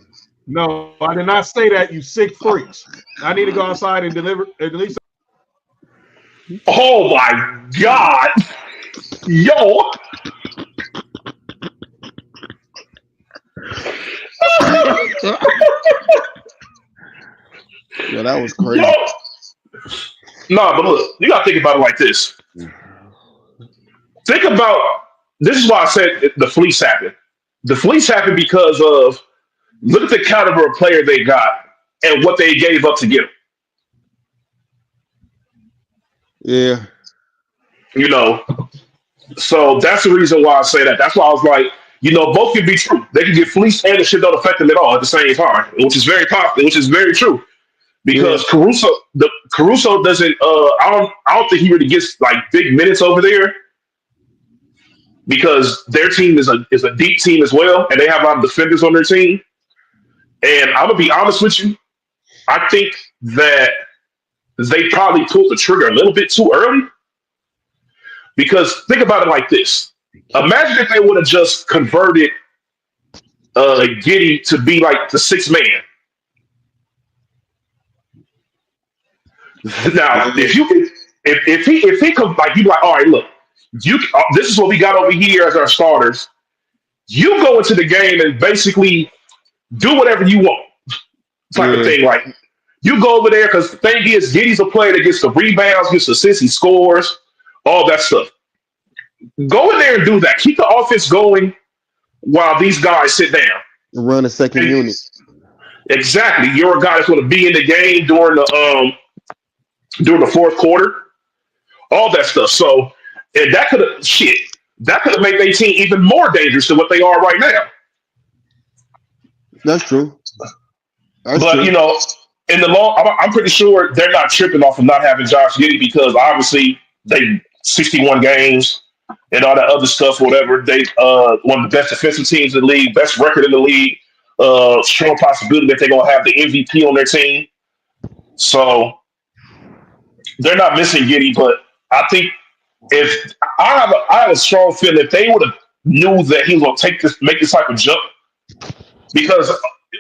No, I did not say that. You sick freaks. I need to go outside and deliver at least. Oh my God, yo. that was No, crazy. no, but look, you gotta think about it like this. Think about this is why I said the fleece happened. The fleece happened because of look at the caliber of player they got and what they gave up to get him. Yeah. You know, so that's the reason why I say that. That's why I was like, both can be true. They can get fleeced and the shit don't affect them at all at the same time, which is very popular, which is very true. Yeah. Because Caruso doesn't. I don't think he really gets like big minutes over there because their team is a deep team as well, and they have a lot of defenders on their team. And I'm gonna be honest with you, I think that they probably pulled the trigger a little bit too early. Because think about it like this: imagine if they would have just converted Giddey to be like the sixth man. Now, if he comes like you like, all right, look, this is what we got over here as our starters. You go into the game and basically do whatever you want, type of thing. Like you go over there because the thing is, Giddey's a player that gets the rebounds, gets the assists, he scores, all that stuff. Go in there and do that. Keep the offense going while these guys sit down. Run a second unit. Exactly. You're a guy that's going to be in the game during the fourth quarter, all that stuff. So, and that could have made their team even more dangerous than what they are right now. That's true. But in the long, I'm pretty sure they're not tripping off of not having Josh Giddey because obviously they 61 games and all that other stuff. Whatever they one of the best defensive teams in the league, best record in the league. Strong possibility that they're gonna have the MVP on their team. So they're not missing Giddey, but I think if I have a strong feeling if they would have knew that he was going to make this type of jump, because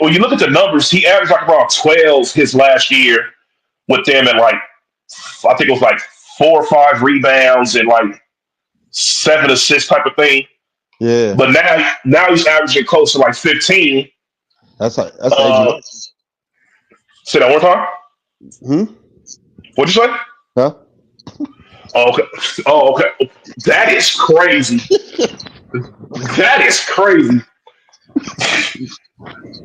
when you look at the numbers, he averaged like around 12 his last year with them, and like I think it was like 4 or 5 rebounds and like 7 assists type of thing. Yeah. But now he's averaging close to like 15. That's say that one time. What'd you say? Huh? Okay. Oh, okay. That is crazy. That is crazy.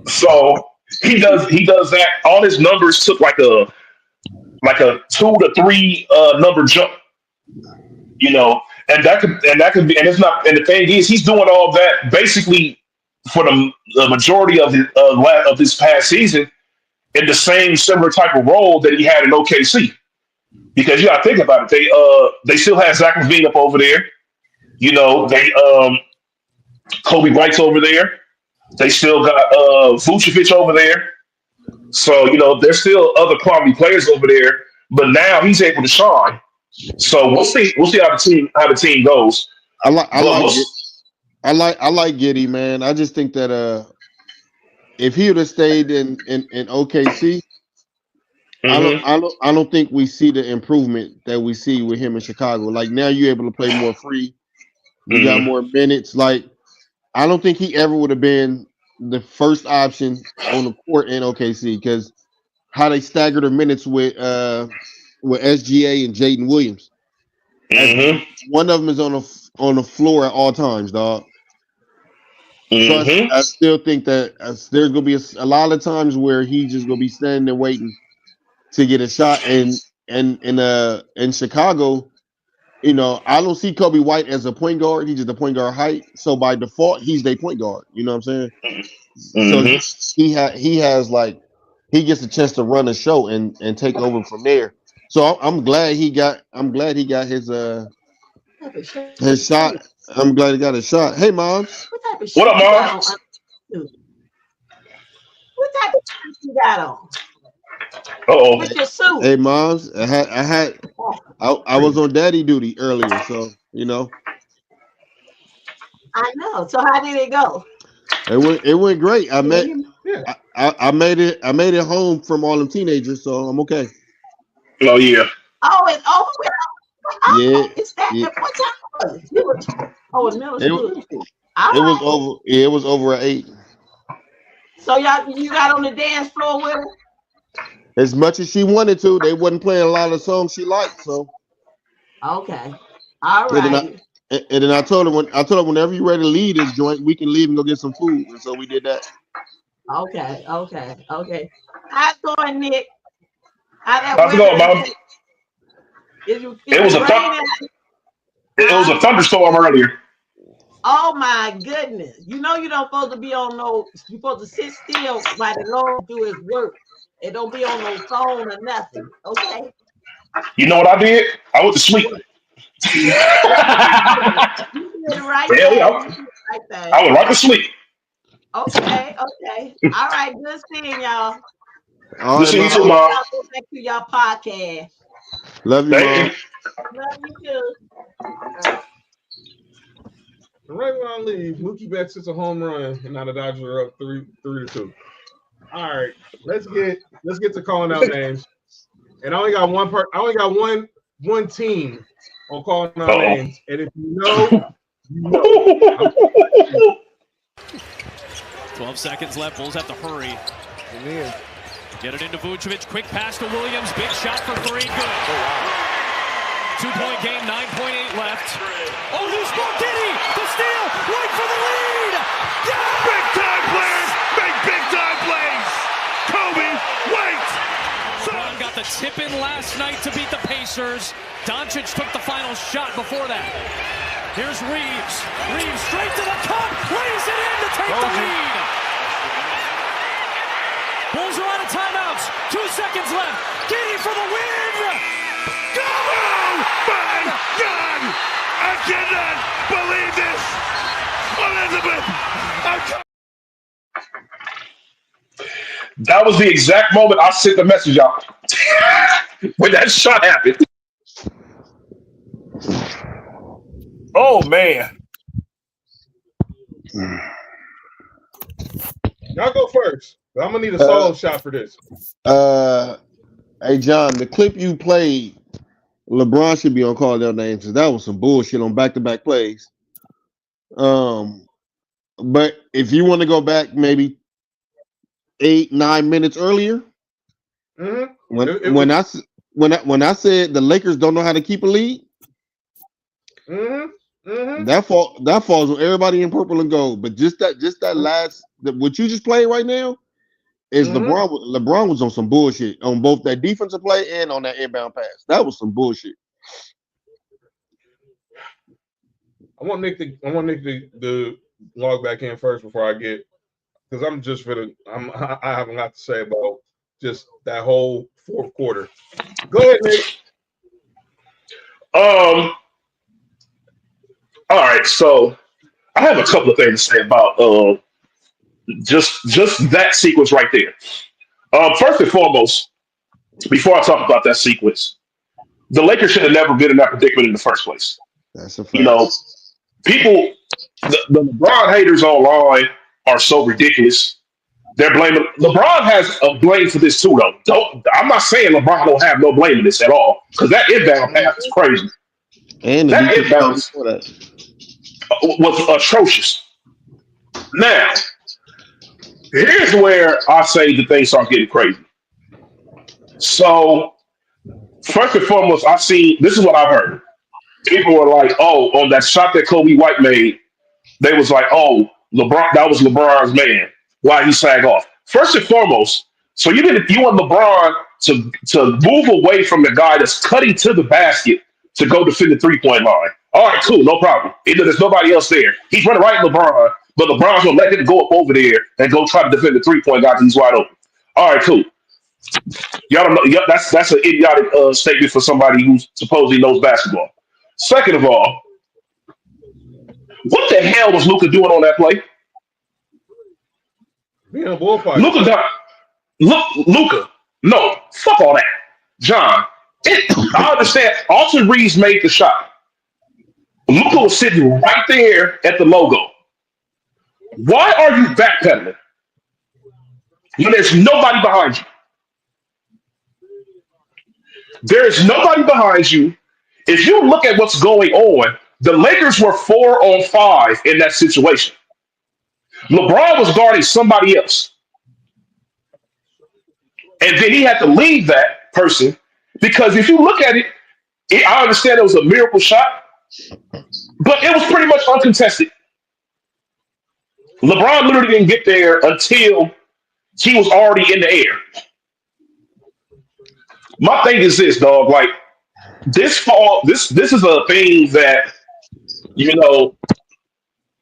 So he does that. All his numbers took like a 2 to 3 number jump. And that could be, and it's not. And the thing is, he's doing all that basically for the majority of this past season in the same similar type of role that he had in OKC. Because you got to think about it, they still have Zach LaVine up over there. They Kobe White's over there. They still got Vucevic over there. So there's still other quality players over there. But now he's able to shine. So we'll see how the team goes. I like Giddey, man. I just think that if he would have stayed in OKC, I don't think we see the improvement that we see with him in Chicago. Like now you're able to play more free. You got more minutes. Like I don't think he ever would have been the first option on the court in OKC because how they staggered the minutes with SGA and Jaden Williams. One of them is on the floor at all times, dog. So I still think that there's gonna be a lot of times where he's just gonna be standing there waiting to get a shot. And in Chicago, I don't see Kobe White as a point guard. He's just a point guard height. So by default, he's their point guard. You know what I'm saying? So he has like he gets a chance to run a show and take over from there. So I'm glad he got his shot. I'm glad he got a shot. Hey, Moms. What up, Moms? What type of shirt you got on? Uh-oh. What's your suit? Hey, Moms. I was on daddy duty earlier, so I know. So how did it go? It went great. I made it home from all them teenagers, so I'm okay. Oh yeah. Oh, it's over with. Yeah. It's that. Yeah. What time was it? Oh, it's middle school. Was over. Yeah, it was over at 8. So you got on the dance floor with her? as much as she wanted to, they wasn't playing a lot of the songs she liked. So Okay. All and then right. I told her whenever you ready to leave this joint, we can leave and go get some food. And so we did that. Okay. How's it going, Nick? How that How's it going, weather? Mom? Is It was it a raining? it was a thunderstorm earlier. Oh my goodness. You know you don't supposed to be on no, you're supposed to sit still while the Lord do his work. And don't be on no phone or nothing. Okay. You know what I did? I went to sleep. You did the right Hell yeah. thing. You did the right thing. I went right to sleep. Okay. All right. Good seeing y'all. All Good right, seeing you Mom. too, Mom. Y'all go back to your podcast. Love you, Thank Mom. you. Love you too. Right when I leave, Mookie Betts hits a home run, and now the Dodgers are up 3-2. All right, let's get to calling out names. And I only got one team on calling out names. And if you know, you know. 12 seconds left. Bulls have to hurry. Get it into Vucevic. Quick pass to Williams. Big shot for three. Good. 2-point game. 9.8 left. Oh, who's scored? Diddy! The steal! Right for the lead! Yeah! Big time players make big time plays. Kobe, wait. LeBron got the tip in last night to beat the Pacers. Doncic took the final shot before that. Here's Reeves. Reeves straight to the cup. Lays it in to take the lead. Bulls are out of timeouts. 2 seconds left. Giddy for the win. Go! Oh my God! I cannot believe this. Elizabeth. That was the exact moment I sent the message out when that shot happened. Oh man. Y'all go first. I'm gonna need a solo shot for this. Hey John, the clip you played, LeBron should be on call their names because that was some bullshit on back-to-back plays. But if you want to go back maybe 8-9 minutes earlier, when I said the Lakers don't know how to keep a lead, that falls on everybody in purple and gold. But just that last what you just played right now is LeBron was on some bullshit on both that defensive play and on that inbound pass. That was some bullshit. I want Nick to log back in first before I get, because I have a lot to say about just that whole fourth quarter. Go ahead, Nick. All right, so I have a couple of things to say about just that sequence right there. First and foremost, before I talk about that sequence, the Lakers should have never been in that predicament in the first place. That's a fact. You know, people, the LeBron haters online are so ridiculous. They're blaming LeBron has a blame for this too, though. I'm not saying LeBron don't have no blame in this at all, because that inbound pass is crazy. And that inbound was atrocious. Now, here's where I say the things start getting crazy. So, first and foremost, this is what I've heard. People were like, oh, on that shot that Kobe White made, they was like, oh, LeBron, that was LeBron's man. Why he sag off? First and foremost, so you want LeBron to move away from the guy that's cutting to the basket to go defend the 3-point line. All right, cool, no problem. There's nobody else there. He's running right at LeBron, but LeBron's gonna let him go up over there and go try to defend the 3-point guy because he's wide open. All right, cool. Y'all don't know. That's an idiotic statement for somebody who supposedly knows basketball. Second of all, what the hell was Luka doing on that play? Being a bullfighter. Luka. No, fuck all that. John, I understand. Austin Reeves made the shot. Luka was sitting right there at the logo. Why are you backpedaling when there's nobody behind you? There is nobody behind you. If you look at what's going on, the Lakers were 4-on-5 in that situation. LeBron was guarding somebody else. And then he had to leave that person because if you look at it, I understand it was a miracle shot, but it was pretty much uncontested. LeBron literally didn't get there until he was already in the air. My thing is this, dog. Like this fall, this is a thing that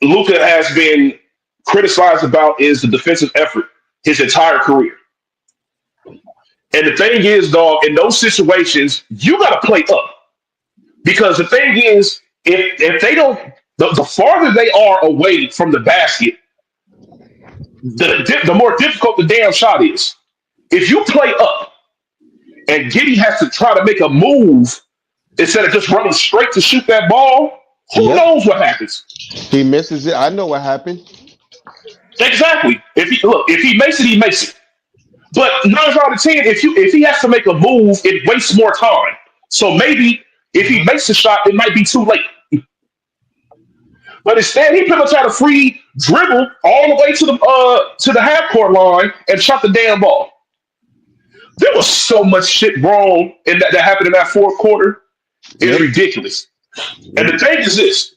Luka has been criticized about is the defensive effort his entire career. And the thing is, dog, in those situations, you got to play up because the thing is, if they don't, the farther they are away from the basket, the more difficult the damn shot is. If you play up and Giddey has to try to make a move instead of just running straight to shoot that ball, who knows what happens? He misses it. I know what happened. Exactly. If he makes it, he makes it. But 9 out of 10, if he has to make a move, it wastes more time. So maybe if he makes the shot, it might be too late. But instead, he pretty much had a free dribble all the way to the half court line and shot the damn ball. There was so much shit wrong in that happened in that fourth quarter. It's ridiculous. And the thing is this,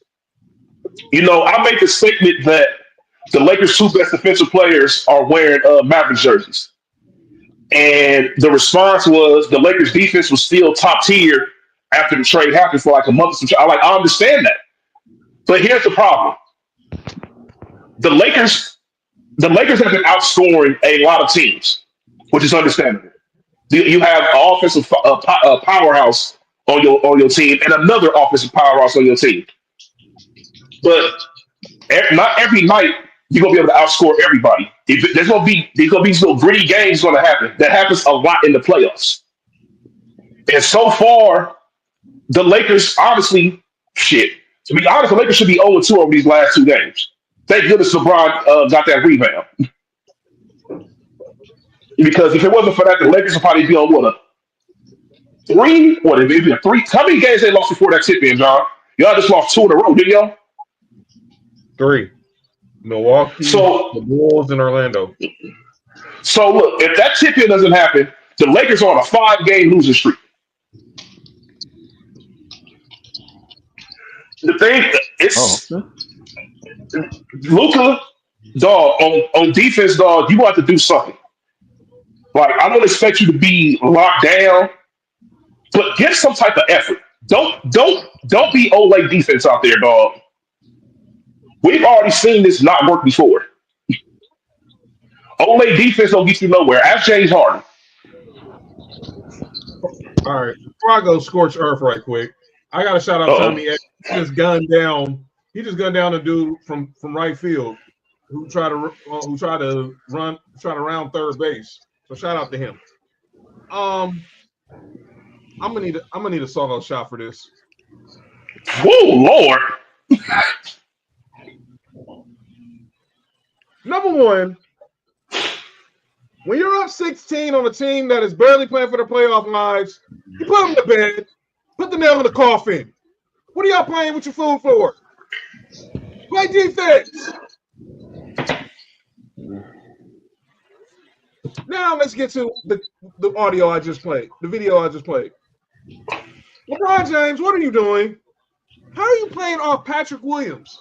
I make the statement that the Lakers' 2 best defensive players are wearing Mavericks jerseys. And the response was the Lakers' defense was still top tier after the trade happened for like a month or something. I understand that. But here's the problem. The Lakers have been outscoring a lot of teams, which is understandable. You have an offensive powerhouse on your team and another offensive powerhouse on your team. But not every night you're gonna be able to outscore everybody. There's gonna be these little gritty games gonna happen. That happens a lot in the playoffs. And so far, the Lakers honestly, to be honest, the Lakers should be 0-2 over these last 2 games. Thank goodness LeBron got that rebound. Because if it wasn't for that, the Lakers would probably be on what, a 3? What, maybe a 3? How many games they lost before that tip in, John? Y'all just lost 2 in a row, didn't y'all? 3. Milwaukee, the Bulls, and Orlando. So look, if that tip in doesn't happen, the Lakers are on a 5-game losing streak. The thing is, Luka, dog, on defense, dog, you want to do something. Like, I don't expect you to be locked down, but give some type of effort. Don't be Olay defense out there, dog. We've already seen this not work before. Olay defense don't get you nowhere. Ask James Harden. All right, before I go scorch earth right quick, I got to shout out Tommy. He just gunned down a dude from right field who tried to round third base. So shout out to him. I'm gonna need a solo shot for this. Whoa, Lord. Number one, when you're up 16 on a team that is barely playing for the playoff lives, you put them to bed, put the nail in the coffin. What are y'all playing with your food for? Play defense. Now let's get to the audio I just played, the video I just played. LeBron James, what are you doing? How are you playing off Patrick Williams?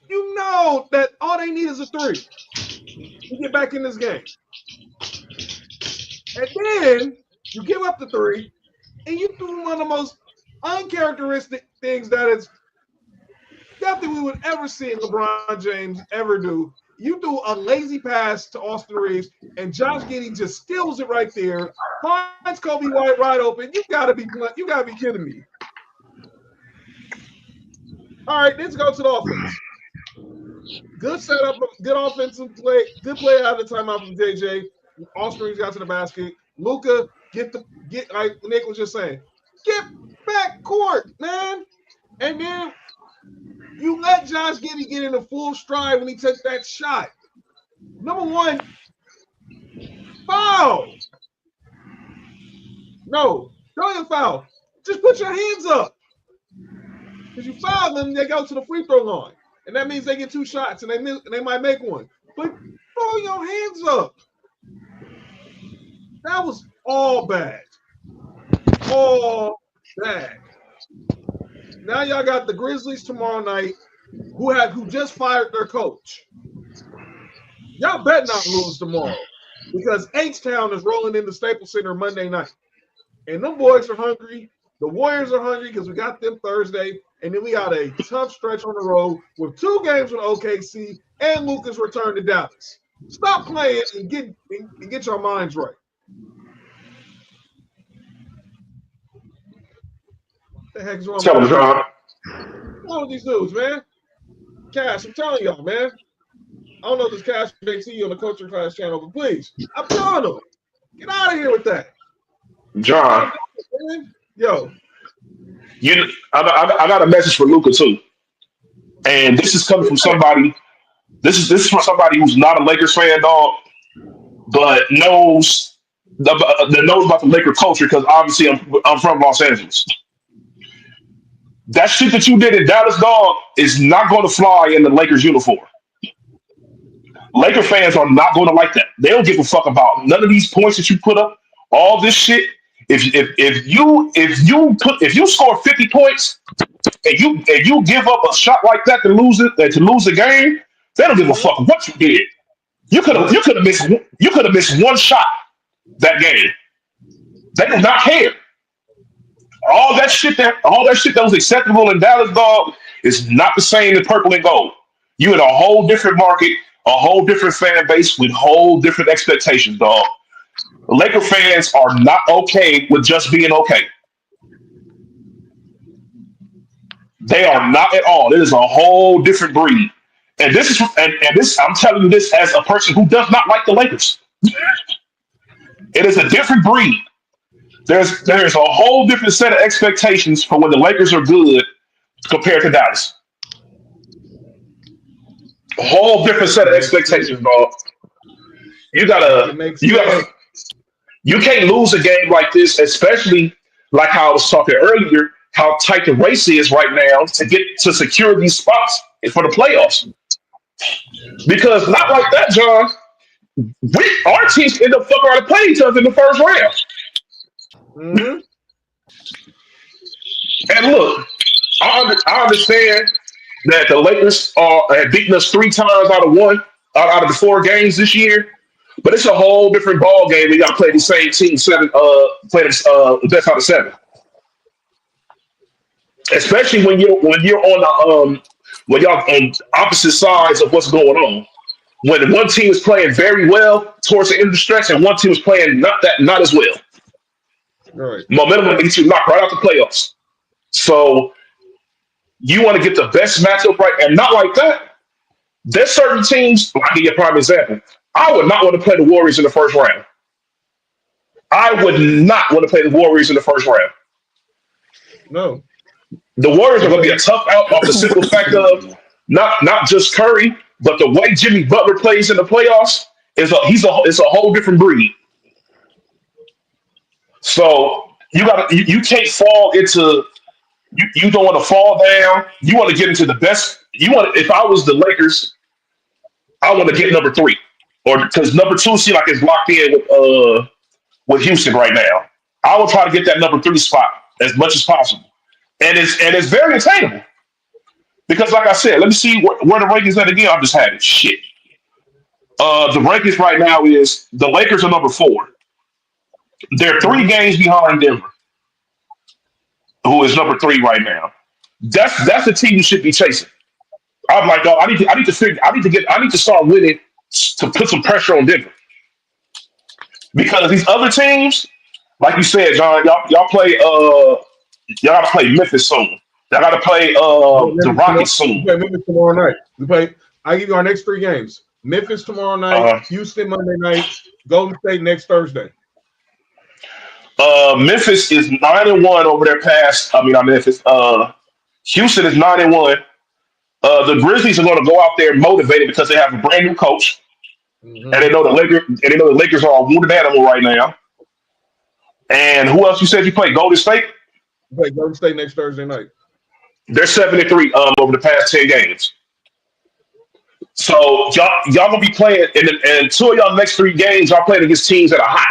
You know that all they need is a 3 to get back in this game. And then you give up the 3, and you do one of the most uncharacteristic things that is nothing we would ever see LeBron James ever do. You do a lazy pass to Austin Reeves, and Josh Giddey just steals it right there. Finds Kobe White wide open. You gotta be kidding me. All right, let's go to the offense. Good setup, good offensive play, good play out of the timeout from JJ. Austin Reeves got to the basket. Luka, get like Nick was just saying, get back court, man. And then you let Josh Giddey get in a full stride when he took that shot. Number one, foul. No, don't even foul. Just put your hands up. Because you foul them, they go to the free throw line. And that means they get 2 shots and they might make one. But throw throw your hands up. That was all bad. All bad. Now y'all got the Grizzlies tomorrow night, who just fired their coach. Y'all bet not lose tomorrow because H-Town is rolling into Staples Center Monday night. And them boys are hungry. The Warriors are hungry because we got them Thursday. And then we got a tough stretch on the road with 2 games with OKC and Lucas return to Dallas. Stop playing and get your minds right. What the heck is wrong Tell them, John. What's wrong with these dudes, man? Cash, I'm telling y'all, man. I don't know if this Cash JT on the coaching class channel, but please, I'm telling them, get out of here with that. John. Yo. I got a message for Luka too. And this is coming from somebody. This is from somebody who's not a Lakers fan, dog, but knows about the Laker culture because obviously I'm from Los Angeles. That shit that you did in Dallas, dog, is not going to fly in the Lakers uniform. Laker fans are not going to like that. They don't give a fuck about none of these points that you put up. All this shit. If you score 50 points and you give up a shot like that to lose the game, they don't give a fuck what you did. You could have missed one shot that game. They do not care. All that shit that was acceptable in Dallas, dog, is not the same in purple and gold. You in a whole different market, a whole different fan base with whole different expectations, dog. Laker fans are not okay with just being okay. They are not at all. It is a whole different breed. And this I'm telling you this as a person who does not like the Lakers. It is a different breed. There's a whole different set of expectations for when the Lakers are good compared to Dallas. A whole different set of expectations, dog. You can't lose a game like this, especially like how I was talking earlier, how tight the race is right now to secure these spots for the playoffs. Because not like that, John. Our teams end up fucking around and playing each other in the first round. Mm-hmm. And look, I understand that the Lakers have beaten us 3 times out of the 4 games this year, but it's a whole different ball game when y'all play the same team play the best out of 7. Especially when you're on when y'all on opposite sides of what's going on. When one team is playing very well towards the end of the stretch, and one team is playing not as well. Right. Momentum will get you knocked right out the playoffs. So you want to get the best matchup right, and not like that. There's certain teams. I'll give you a prime example. I would not want to play the Warriors in the first round. I would not want to play the Warriors in the first round. No. The Warriors are going to be a tough out off the simple fact of not just Curry, but the way Jimmy Butler plays in the playoffs it's a whole different breed. So you can't fall into you don't want to fall down. You want to get into the best. If I was the Lakers, I want to get number 3, or because number 2 seems like it's locked in with Houston right now. I will try to get that number 3 spot as much as possible, and it's very attainable. Because, like I said, let me see where the rankings at again. I just had it. Shit. The rankings right now is the Lakers are number 4. They're 3 games behind Denver, who is number 3 right now. That's the team you should be chasing. I'm like, oh, I need to start winning to put some pressure on Denver. Because these other teams, like you said, John, y'all play y'all gotta play Memphis soon. Y'all gotta play the Rockets soon. We play Memphis tomorrow night. I give you our next 3 games. Memphis tomorrow night, Houston Monday night, Golden State next Thursday. Memphis is 9-1 over their past. Not Memphis. Houston is 9-1. The Grizzlies are going to go out there motivated because they have a brand new coach, and they know the Lakers are a wounded animal right now. And who else you said you played? Golden State. You play Golden State next Thursday night. They're 7-3 over the past 10 games. So y'all gonna be playing, and two of y'all next 3 games y'all playing against teams that are hot,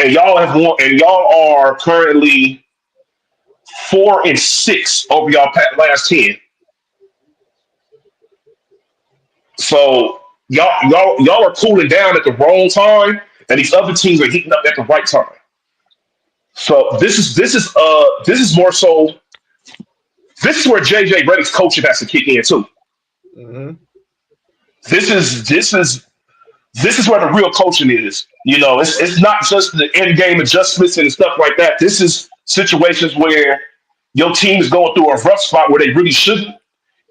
and y'all have won, and y'all are currently 4-6 over y'all last 10. So y'all are cooling down at the wrong time, and these other teams are heating up at the right time. So this is more so. This is where JJ Redick's coaching has to kick in too. Mm-hmm. This is where the real coaching is. You know, it's not just the end game adjustments and stuff like that. This is situations where your team is going through a rough spot where they really shouldn't,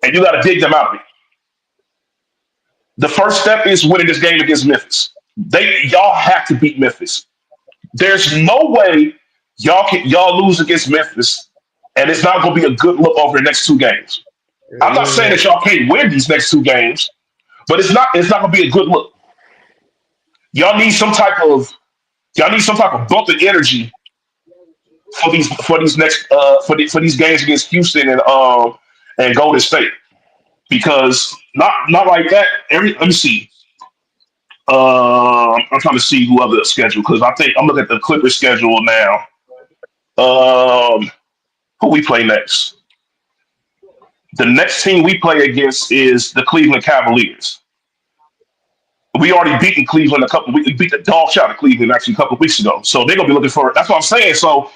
and you got to dig them out of it. The first step is winning this game against Memphis. Y'all have to beat Memphis. There's no way y'all lose against Memphis, and it's not going to be a good look over the next 2 games. I'm not saying that y'all can't win these next 2 games, but it's not going to be a good look. Y'all need some type of bump of energy for these games against Houston and Golden State, because not like that. Let me see. I'm trying to see who other schedule, because I think I'm looking at the Clippers schedule now. Who we play next? The next team we play against is the Cleveland Cavaliers. We already beaten Cleveland we beat the dog shot of Cleveland actually a couple of weeks ago. So they're gonna be looking for it. That's what I'm saying. So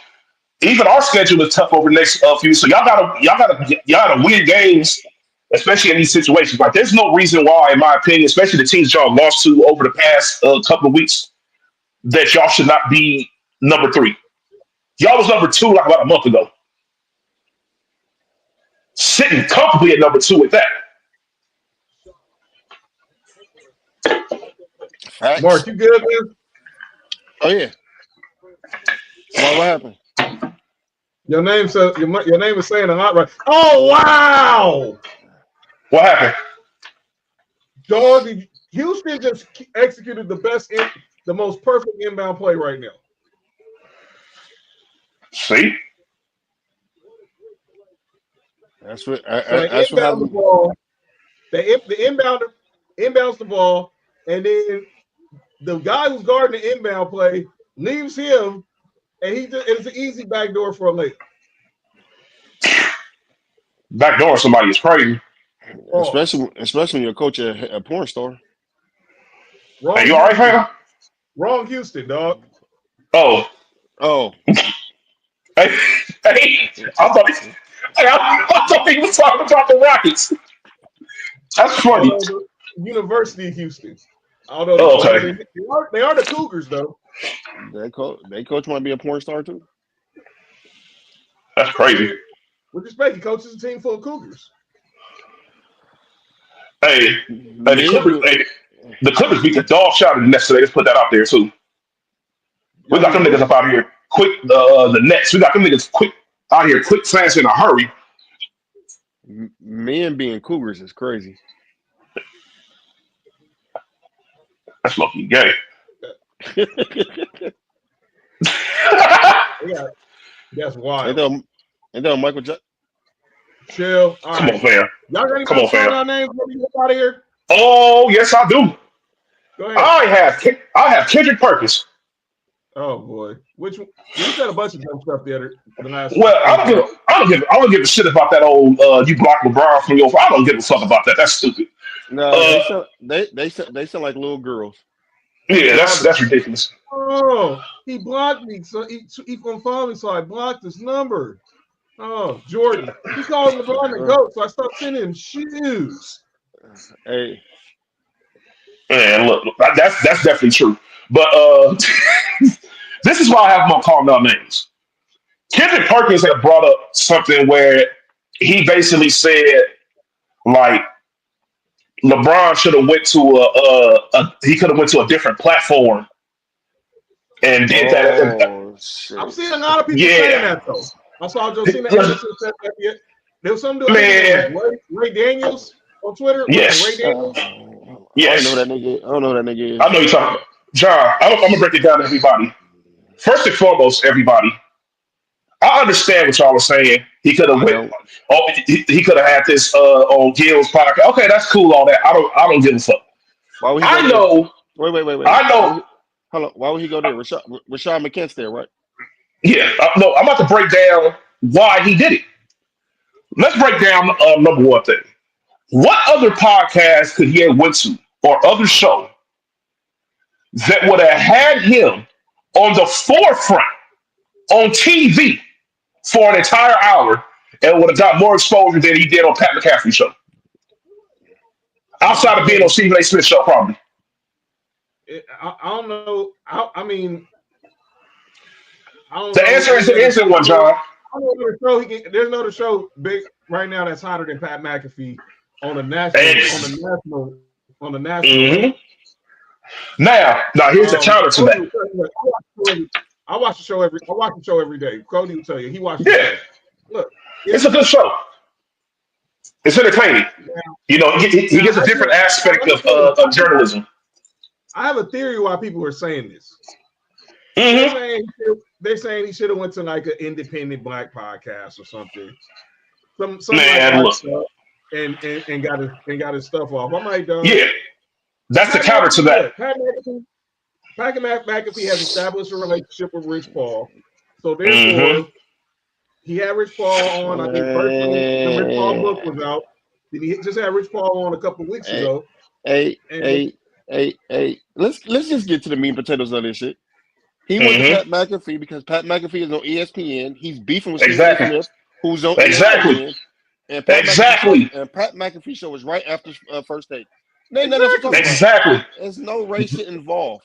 even our schedule is tough over the next few. So y'all gotta win games, especially in these situations. Like, there's no reason why, in my opinion, especially the teams y'all lost to over the past couple of weeks, that y'all should not be number 3. Y'all was number 2 like about a month ago, sitting comfortably at number 2 at that. Facts. Mark, you good, man? Oh yeah. What happened? Your name says your name is saying a lot, right? Oh wow! What happened? Dog, Houston just executed the most perfect inbound play right now. See? That's what The ball. The inbounds the ball, and then the guy who's guarding the inbound play leaves him, and it's an easy backdoor for a layup. Backdoor somebody is crazy. Especially when your coach a porn star. Hey, you all right, fam? Wrong Houston, dog. Oh. Hey, I thought he was talking about the Rockets. That's funny. University of Houston. I don't know. Oh, okay. They are the Cougars, though. They coach might be a porn star too. That's crazy. With respect, he coaches a team full of Cougars. Hey, the Clippers beat the dog shot of the Nets today. Let's put that out there too. We got them niggas up out here quick. The Nets. We got them niggas quick out here, quick, fast, in a hurry. Men being Cougars is crazy. That's fucking gay. Yeah, that's wild. And then Michael Jackson. Chill. Come on, fam. Y'all ready Come on, fam. names before we get out of here? Oh, yes, I do. Go ahead. I have Kendrick Perkins. Oh boy, which one? You said a bunch of dumb stuff the last. Well, I don't give a shit about that old you blocked LeBron from your. I don't give a fuck about that. That's stupid. No, they sound like little girls. Yeah, that's ridiculous. Oh, he blocked me, so he unfollowed me, so I blocked his number. Oh, Jordan, he called LeBron the GOAT, so I stopped sending him shoes. Hey, man, look, that's definitely true. But this is why I have my calling out names. Kendrick Perkins had brought up something where he basically said, like, LeBron should have went to a different platform and did that. Shit. I'm seeing a lot of people saying that though. I saw Josina Anderson said that. There was something to do Ray Daniels on Twitter. Yes. Ray Daniels. Yes. I don't know who that nigga is. I know you're talking about. John, I'm gonna break it down to everybody. First and foremost, everybody, I understand what y'all were saying. He could have I went. don't. Oh, he could have had this on Gil's podcast. Okay, that's cool. On that, I don't give a fuck. Why would he go I there? know. Wait. I know. Hold on. Why would he go there? Rashad McKent's there, right? Yeah. No, I'm about to break down why he did it. Let's break down number one thing. What other podcast could he have went to or other show that would have had him on the forefront on TV for an entire hour and would have got more exposure than he did on Pat McAfee's show? Outside of being on Stephen A. Smith's show, probably. I don't know. I mean, I don't The know. answer is the instant one, John. I don't know show there's no other show big right now that's hotter than Pat McAfee on the national. Mm-hmm. Now here's the counter to that. I watch the show every day. Cody will tell you he watches. Yeah, look, it's a good show. It's entertaining. You know, he gets a different aspect of journalism. I have a theory why people are saying this. Mm-hmm. They're saying he should have went to like an independent black podcast or something. Some Man, like look. and got his stuff off. I'm like, yeah, that's the counter to that. Pat McAfee has established a relationship with Rich Paul, so therefore he had Rich Paul on. I think first when the Rich Paul book was out. Then he just had Rich Paul on a couple of weeks ago. Hey, let's just get to the meat and potatoes of this shit. He went to Pat McAfee because Pat McAfee is on ESPN. He's beefing with Stephen Smith, who's on ESPN. And Pat McAfee show was right after First Take. Exactly. There's no race shit involved.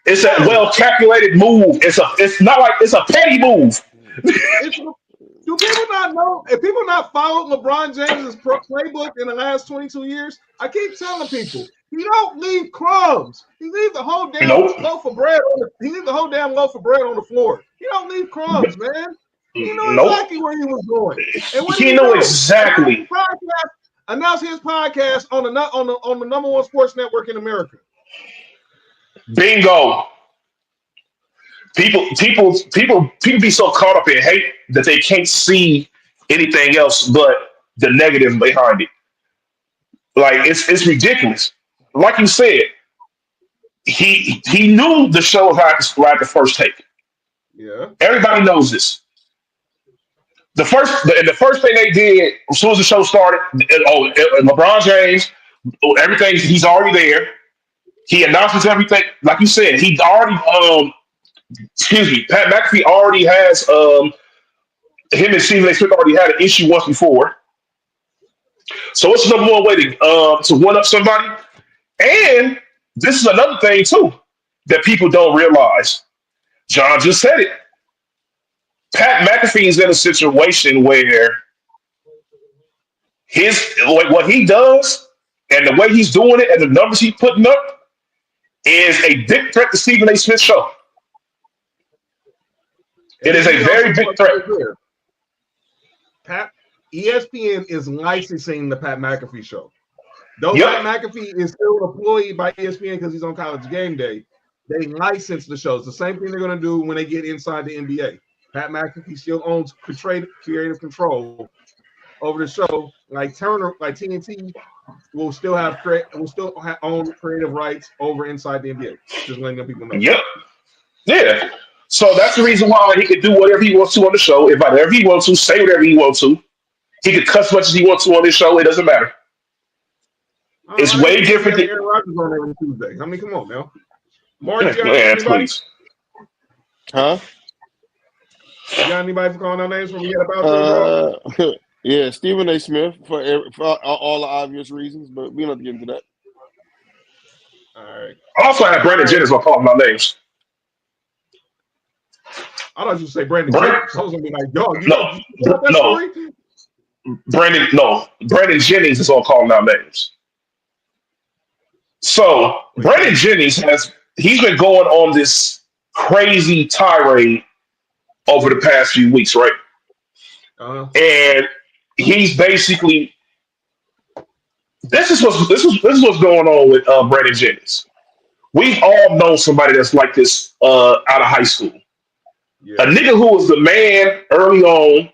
It's a well calculated move. It's not like it's a petty move. Do people not know? If people not followed LeBron James's playbook in the last 22 years, I keep telling people he don't leave crumbs. He leaves the whole damn loaf of bread. He leaves the whole damn loaf of bread on the floor. He don't leave crumbs, man. He knew exactly where he was going. And he knew exactly. Announced his podcast on the number one sports network in America. Bingo. People be so caught up in hate that they can't see anything else but the negative behind it. Like it's ridiculous. Like you said, he knew the show was right the first take. Yeah. Everybody knows this. The first thing they did as soon as the show started, LeBron James, everything, he's already there. He announces everything. Like you said, he already Pat McAfee already has him and Stephen A. Smith already had an issue once before. So it's number one way to one up somebody. And this is another thing too that people don't realize. John just said it. Pat McAfee is in a situation where what he does and the way he's doing it and the numbers he's putting up is a big threat to Stephen A. Smith's show. It is a very big threat. ESPN is licensing the Pat McAfee show. Though Pat McAfee is still employed by ESPN because he's on College Game Day, they license the shows. The same thing they're going to do when they get inside the NBA. Pat McAfee still owns creative control over the show. Like Turner, like TNT, will still own creative rights over inside the NBA. Just letting them people know. Yep. Yeah. So that's the reason why he could do whatever he wants to on the show, invite whatever he wants to, say whatever he wants to. He could cuss as much as he wants to on this show. It doesn't matter. It's way different than Aaron Rodgers on every Tuesday. I mean, come on now. Mark, please. Huh? You got anybody for calling out names from yet about yeah, Stephen A. Smith for all the obvious reasons, but we don't have to get into that. All right. I also had Brandon Jennings on calling out names. I thought you say Brandon Jennings. I was gonna be like, dog. Brandon Jennings is on calling out names. So Brandon Jennings he's been going on this crazy tirade over the past few weeks, right? And he's basically this is what's going on with Brandon Jennings. We've all known somebody that's like this out of high school. A nigga who was the man early on,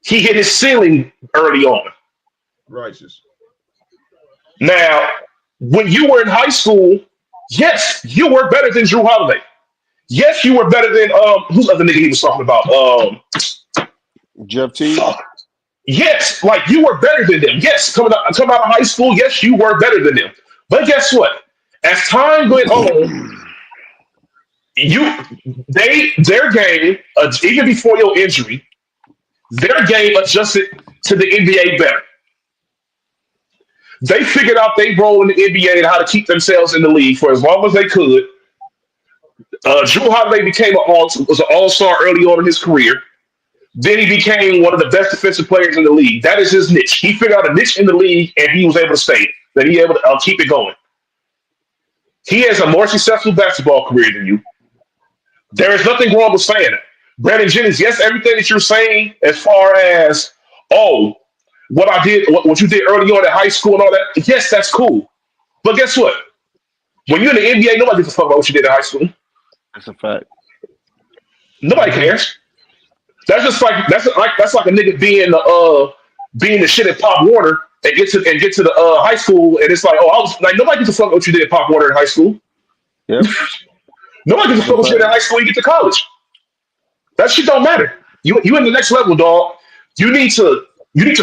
he hit his ceiling early on. Righteous. Now, when you were in high school, yes, you were better than Drew Holiday. Yes, you were better than who's the other nigga he was talking about? Jeff T. Yes, like you were better than them. Yes, coming out of high school, yes, you were better than them. But guess what? As time went on, their game, even before your injury, their game adjusted to the NBA better. They figured out they role in the NBA and how to keep themselves in the league for as long as they could. Drew Holiday was an all-star early on in his career. Then he became one of the best defensive players in the league. That is his niche. He figured out a niche in the league, and he was able to stay. That he able to keep it going. He has a more successful basketball career than you. There is nothing wrong with saying it. Brandon Jennings, yes, everything that you're saying as far as, what you did early on in high school and all that, yes, that's cool. But guess what? When you're in the NBA, nobody gives a fuck about what you did in high school. That's a fact. Nobody cares. That's like a nigga being the shit at Pop Warner and get to the high school and it's like, nobody gives a fuck what you did at Pop Warner in high school. Yep. Nobody gives a fuck what you did in high school. You get to college. That shit don't matter. You in the next level, dog. You need to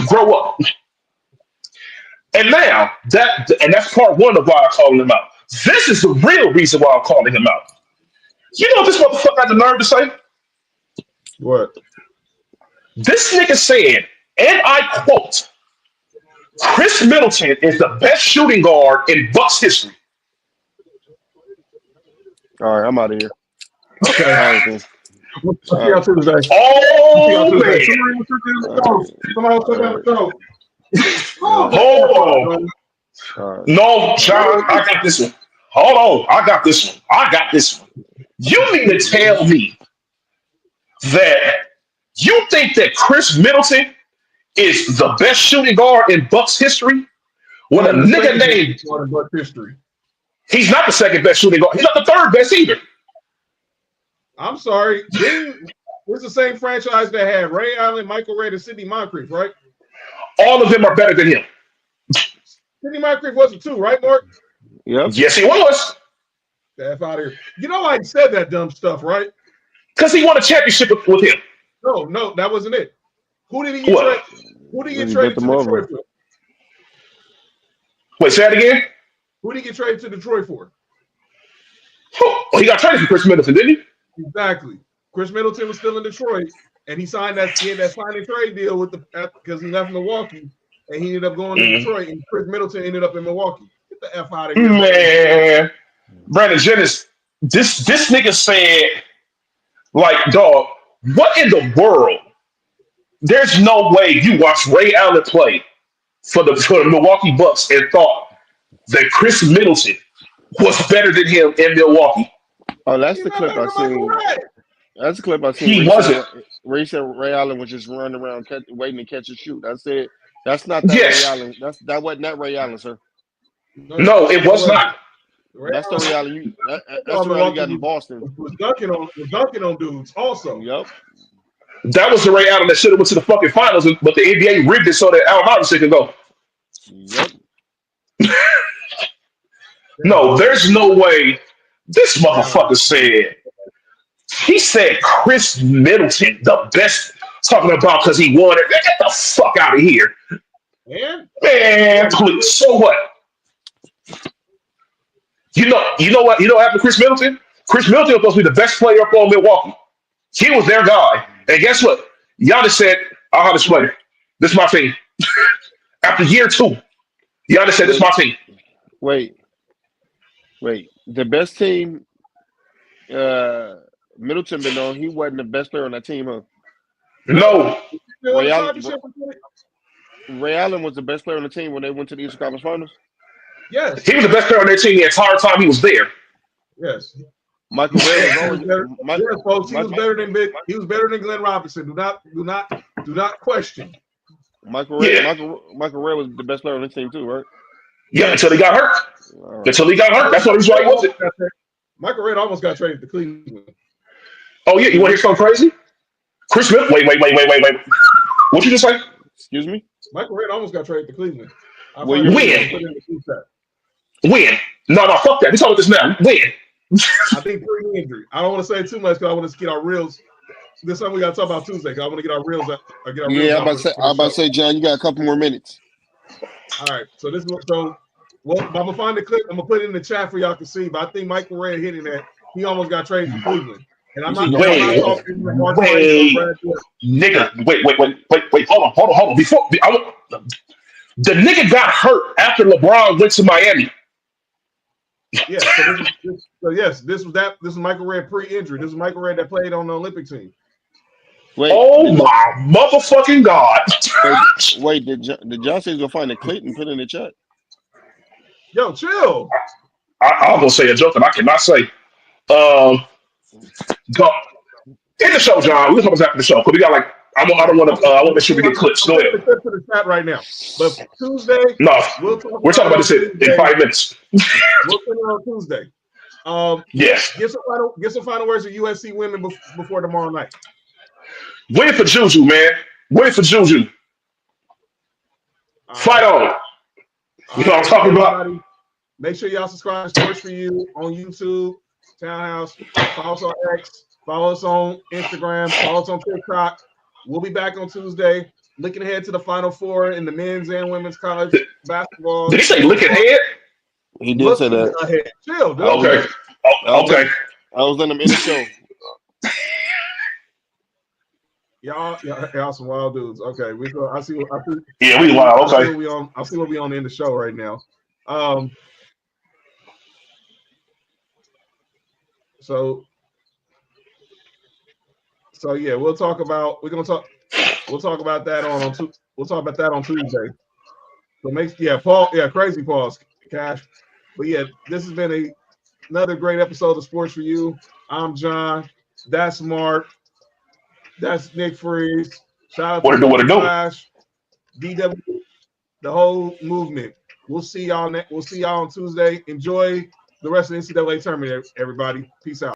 grow up. And now that's part one of why I'm calling him out. This is the real reason why I'm calling him out. You know what this motherfucker had the nerve to say? What? This nigga said, and I quote, Chris Middleton is the best shooting guard in Bucks history. All right, I'm out of here. Okay. Hold on. No, John, I got this one. Hold on. I got this one. You mean to tell me that you think that Chris Middleton is the best shooting guard in Bucks history? When a nigga named history. He's not the second best shooting guard. He's not the third best either. I'm sorry. It's the same franchise that had Ray Allen, Michael Redd, and Sidney Moncrief, right? All of them are better than him. Sidney Moncrief wasn't too, right, Mark? Yep. Yes, he was. The F out of here. You know why he said that dumb stuff, right? Because he won a championship with him. No, that wasn't it. Who did he get traded? Who did he get traded to Detroit for? Wait, say that again? Who did he get traded to Detroit for? Oh, he got traded for Chris Middleton, didn't he? Exactly. Chris Middleton was still in Detroit, and he signed that signing trade deal because he left Milwaukee, and he ended up going to Detroit, and Chris Middleton ended up in Milwaukee. Get the F out of here. Man, Brandon Jennings, this nigga said, like, dog, what in the world? There's no way you watched Ray Allen play for the Milwaukee Bucks and thought that Chris Middleton was better than him in Milwaukee. Oh, that's the clip I seen. That's the clip I seen. He wasn't. Ray said Ray Allen was just running around waiting to catch and shoot. I said that's not that Ray Allen. That wasn't that Ray Allen, sir. No, it was not. That's the Ray Allen. That's the Ray Allen got in Boston. Was dunking on dudes also. Yep. That was the Ray Allen that should have went to the fucking finals, but the NBA rigged it so that Allen Iverson could go. Yep. No, there's no way. This motherfucker said. He said Chris Middleton, the best, talking about because he won it. Get the fuck out of here. Man, please. So what? You know what? You know what happened to Chris Middleton? Chris Middleton was supposed to be the best player up on Milwaukee. He was their guy. And guess what? Giannis said, I'll have this player. This is my team. After year 2, Giannis said, this is my team. Wait. The best team Middleton been on, he wasn't the best player on that team, huh? No. Ray Allen was the best player on the team when they went to the Eastern Conference Finals? Yes. He was the best player on their team the entire time he was there. Yes. Michael Redd was always better. He was better than Glenn Robinson. Do not question. Michael Redd was the best player on the team too, right? Yeah, until he got hurt. Right. Until he got hurt. That's what he was. Michael Redd almost got traded to Cleveland. Oh yeah, you want to hear something crazy? Chris Smith. Wait. What you just say? Excuse me. Michael Redd almost got traded to Cleveland. I What finally year? put it in the group chat. When? No, fuck that. We talking about this now. When? I think pre-injury. I don't want to say too much because I want to get our reels. This is something we got to talk about Tuesday. Cause I want to get our reels out. Yeah, I'm about to say, John, you got a couple more minutes. All right. So this. Well, I'm gonna find the clip. I'm gonna put it in the chat for y'all to see. But I think Michael Redd hitting that. He almost got traded to Cleveland. And I'm not talking Mark Price or Brad Wood. Nigga, wait. Hold on. The nigga got hurt after LeBron went to Miami. Yeah. This was Michael Redd pre-injury. This is Michael Redd that played on the Olympic team. Wait. Oh my motherfucking God. Wait, did John say he's gonna find the clip and put it in the chat? Yo, chill. I was gonna say a joke that I cannot say. Go in the show, John. We're talking after the show because we got like I don't want to. I want to make sure we get clips. Go ahead. The clip to the chat right now. But Tuesday, no, we're talking about this in 5 minutes. We'll send it on Tuesday. Yes. Get some final words of USC women before tomorrow night. Win for Juju, man. Win for Juju. Fight on. You know what I'm talking about? Make sure y'all subscribe to Sports4U on YouTube, Townhouse. Follow us on X. Follow us on Instagram. Follow us on TikTok. We'll be back on Tuesday. Looking ahead to the Final Four in the men's and women's college basketball. Did he say look ahead? He did say that. Ahead. Chill, dude. Okay. Okay. I was letting him in the show. Y'all some wild dudes. Okay, we go. I see. Yeah, we wild. Okay. I see what we on in the show right now. So yeah, we'll talk about that on Tuesday. So crazy pause, Cash. But yeah, this has been another great episode of Sports4U. I'm John. That's Mark. That's Nick Freeze. Shout out to Flash, DW, the whole movement. We'll see y'all on Tuesday. Enjoy the rest of the NCAA tournament, everybody. Peace out.